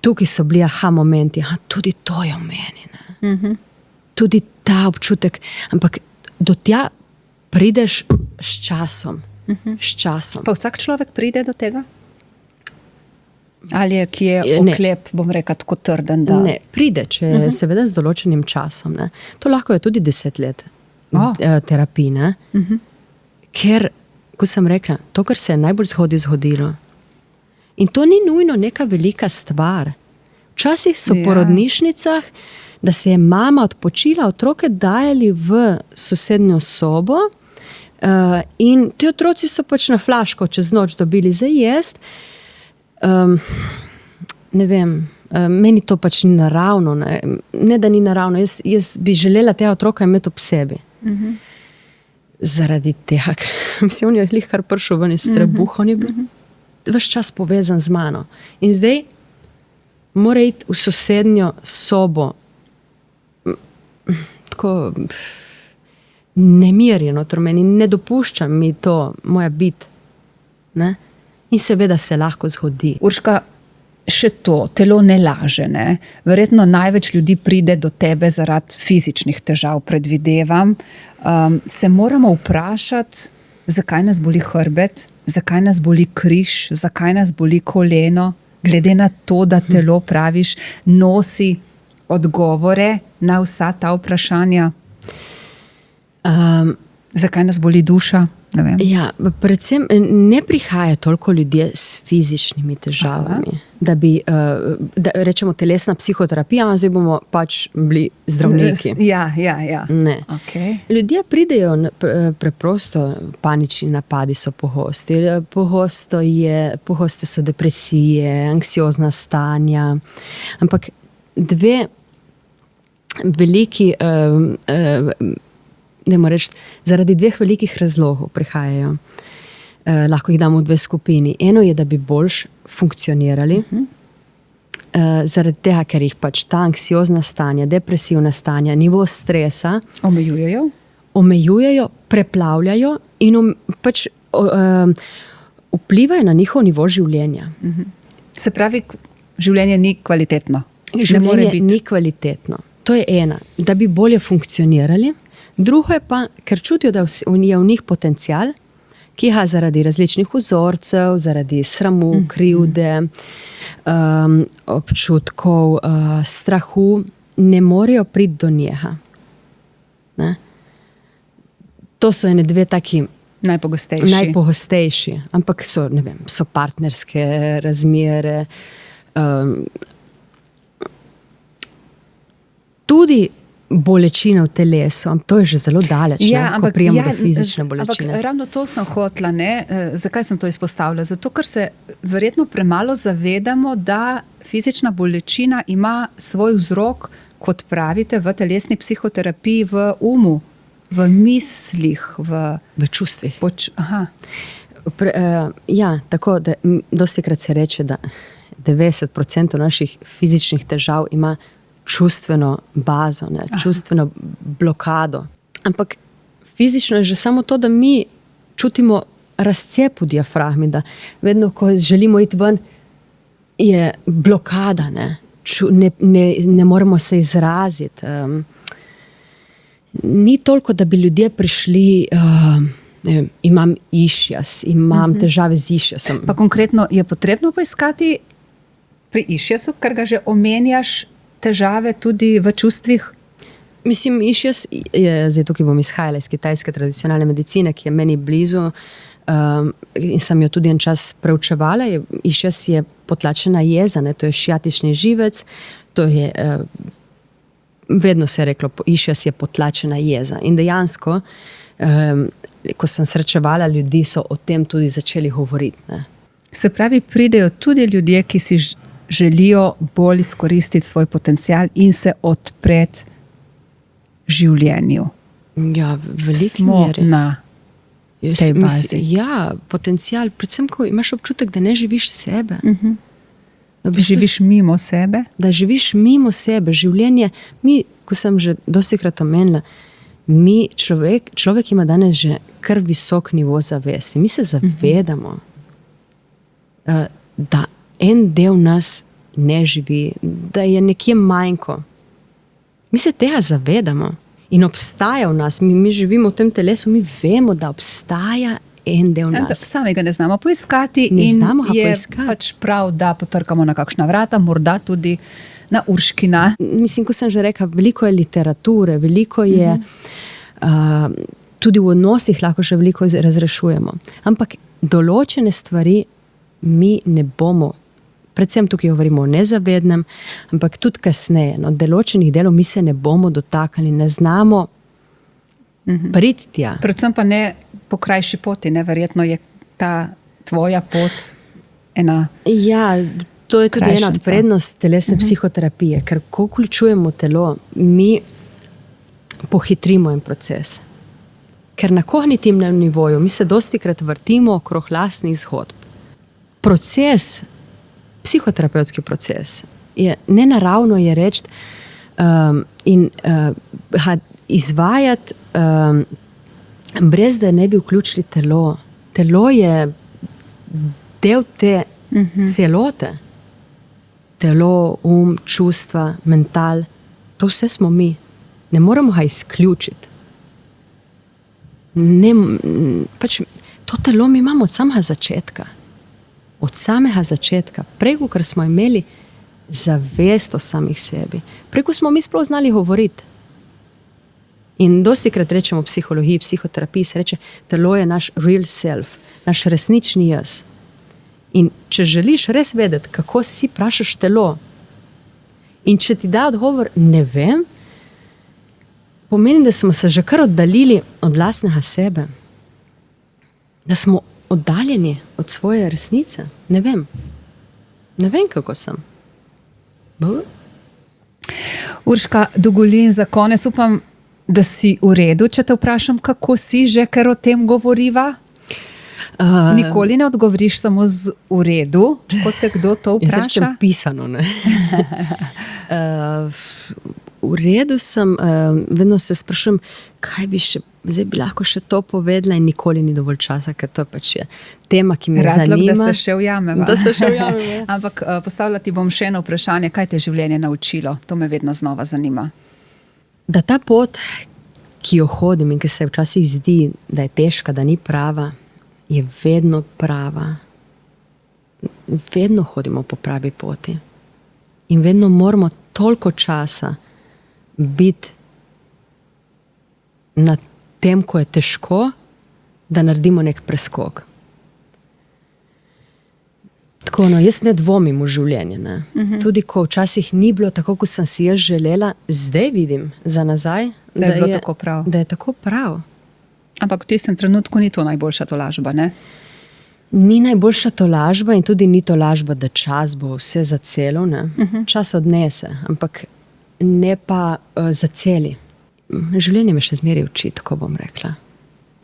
tukaj so bili momenti, tudi to je v meni. Ne? Tudi ta občutek, ampak do tja prideš s časom. S časom. Pa vsak človek pride do tega? Ali je kje oklep, bom rekla, tako trden? Da... Ne, pride, če seveda z določenim časom. Ne. To lahko je tudi 10 let terapije. Ker, ko sem rekla, to, kar se je najbolj zgodilo. In to ni nujno neka velika stvar. Včasih so po porodnišnicah, da se je mama odpočila, otroke dajali v sosednjo sobo in ti otroci so pač na flaško čez noč dobili za jest. Ne vem, meni to pač ni naravno. Ne, da ni naravno. Jaz bi želela tega otroka imeti ob sebi. Zaradi tega, mislim, on je glih kar prišel ven iz trebuha, on je bil ves čas povezan z mano. In zdaj mora iti v sosednjo sobo tako nemirjeno, meni ne dopušča mi to, moja bit. Ne? In seveda se lahko zgodi. Urška, še to, telo ne laže, ne? Verjetno največ ljudi pride do tebe zaradi fizičnih težav, predvidevam. Se moramo vprašati, zakaj nas boli hrbet, zakaj nas boli križ, zakaj nas boli koleno, glede na to, da telo, praviš, nosi odgovore na vsa ta vprašanja. Zakaj nas boli duša? Ne vem. Ja, predvsem ne prihaja toliko ljudje s fizičnimi težavami, da bi, da rečemo telesna psihoterapija, zdaj bomo pač bili zdravniki. Ja. Ne. Okay. Ljudje pridejo preprosto, panični napadi so pogosti, pogoste so depresije, anksiozna stanja, ampak dve veliki, zaradi dveh velikih razlogov prihajajo. Lahko jih damo v dve skupini. Eno je, da bi boljš funkcionirali, zaradi tega, ker jih pač ta anksiozna stanja, depresivna stanja, nivo stresa omejujejo, preplavljajo in pač vplivajo na njihov nivo življenja. Se pravi, življenje ni kvalitetno. Življenje ni kvalitetno. To je ena, da bi bolje funkcionirali. Drugo je pa, ker čutijo, da je v njih potencial, ki ga zaradi različnih vzorcev, zaradi sramu, krivde, občutkov, strahu, ne morejo priti do njega. Ne? To so ene dve taki najpogostejši. ampak so, ne vem, so partnerske razmere. Tudi bolečine v telesu, to je že zelo daleč, ko prijemo do fizične bolečine. Ampak ravno to sem hotla, ne? Zakaj sem to izpostavila? Zato, ker se verjetno premalo zavedamo, da fizična bolečina ima svoj vzrok, kot pravite, v telesni psihoterapiji, v umu, v mislih, v čustvih. Aha. Ja, tako da dostikrat se reče, da 90% naših fizičnih težav ima čustveno bazo, čustveno blokado. Ampak fizično je že samo to, da mi čutimo razcep v diafragmi, da vedno, ko želimo iti ven, je blokada, ne moremo se izraziti. Ni toliko, da bi ljudje prišli, ne vem, imam išjas, imam težave z išjasom. Pa konkretno je potrebno poiskati pri išjasu, ker ga že omenjaš, težave tudi v čustvih? Mislim, išjas je, zdaj tukaj bom izhajala iz kitajske tradicionalne medicine, ki je meni blizu, in sem jo tudi en čas preučevala. Išjas je potlačena jeza, to je šiatični živec, to je, vedno se je reklo, išjas je potlačena jeza. In dejansko, ko sem srečevala ljudi, so o tem tudi začeli govoriti. Se pravi, pridejo tudi ljudje, ki si želijo bolj izkoristiti svoj potencial in se odpreti življenju. Ja, v veliki meri. Na tej bazi. Ja, potencial, predvsem, ko imaš občutek, da ne živiš sebe. Da živiš mimo sebe? Da živiš mimo sebe. Življenje, ko sem že dostikrat omenila, človek ima danes že kar visok nivo zavesti. Mi se zavedamo, da en del nas ne živi, da je nekje manjko. Mi se tega zavedamo in obstaja v nas. Mi živimo v tem telesu, mi vemo, da obstaja en del nas. Sami ga ne znamo poiskati je pač prav, da potrkamo na kakšna vrata, morda tudi na Urškina. Mislim, ko sem že rekla, veliko je literature, veliko je tudi v odnosih lahko še veliko razrešujemo. Ampak določene stvari mi ne bomo, predvsem tukaj govorimo o nezavednem, ampak tudi kasneje, določenih delov mi se ne bomo dotaknili, ne znamo priti tja. Predvsem pa ne po krajši poti, verjetno je ta tvoja pot ena Ja, to je tudi ena od krajšnica. prednost telesne psihoterapije, ker ko vključujemo telo, mi pohitrimo en proces. Ker na kognitivnem nivoju mi se dostikrat vrtimo okrog lastnih zgodb. Proces, psihoterapevtski proces, je nenaravno je reči in izvajati brez da ne bi vključili telo. Telo je del te celote. Telo, čustva, mental, to vse smo mi. Ne moremo ga izključiti. To telo mi imamo od samega začetka. Od samega začetka. Preko, ker smo imeli zavest o samih sebi. Preko smo mi sploh znali govoriti. In dostikrat rečemo v psihologiji, psihoterapiji, se reče, telo je naš real self, naš resnični jaz. In če želiš res vedeti, kako si, vprašaš telo. In če ti da odgovor, ne vem, pomeni, da smo se že kar oddaljili od lastnega sebe. Da smo oddaljeni od svoje resnice. Ne vem. Ne vem, kako sem. Urška Dugolin, za konec upam, da si v redu, če te vprašam, kako si že, ker o tem govoriva? Nikoli ne odgovoriš samo z v redu, ko te kdo to vpraša? Jaz rečem pisano, ne. V redu sem, vedno se sprašujem, kaj bi še, zdaj bi lahko še to povedala in nikoli ni dovolj časa, ker to pač je tema, ki me Razlog, zanima. da se še ujameva. Da se še ujameva. Ampak postavljati bom še eno vprašanje, kaj te je življenje naučilo? To me vedno znova zanima. Da ta pot, ki jo hodim in ki se včasih zdi, da je težka, da ni prava, je vedno prava. Vedno hodimo po pravi poti. In vedno moramo toliko časa biti na tem, ko je težko, da naredimo nek preskok. Tako, no, jaz ne dvomim v življenje. Ne. Tudi ko včasih ni bilo tako, kot sem si jaz želela, zdaj vidim za nazaj, Da je bilo tako prav. Da je tako prav. Ampak v tistem trenutku ni to najboljša tolažba, ne? Ni najboljša tolažba in tudi ni tolažba, da čas bo vse zacelil. Čas odnese, ampak ne pa zaceli. Življenje me še zmeraj uči, tako bom rekla.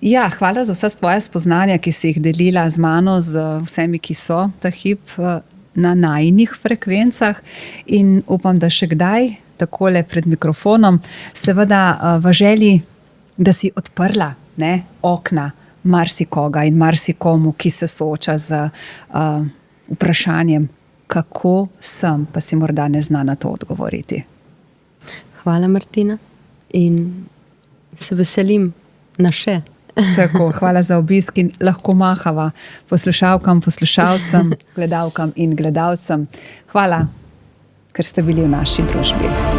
Ja, hvala za vsa tvoja spoznanja, ki si jih delila z mano, z vsemi, ki so ta hip na najinih frekvencah, in upam, da še kdaj takole pred mikrofonom, seveda v želji, da si odprla, ne, okna marsikoga in marsikomu, ki se sooča z vprašanjem, kako sem, pa si morda ne zna na to odgovoriti. Hvala, Martina, in se veselim na še. Tako, hvala za obisk in lahko mahava poslušalkam, poslušalcem, gledalkam in gledalcem. Hvala, ker ste bili v naši družbi.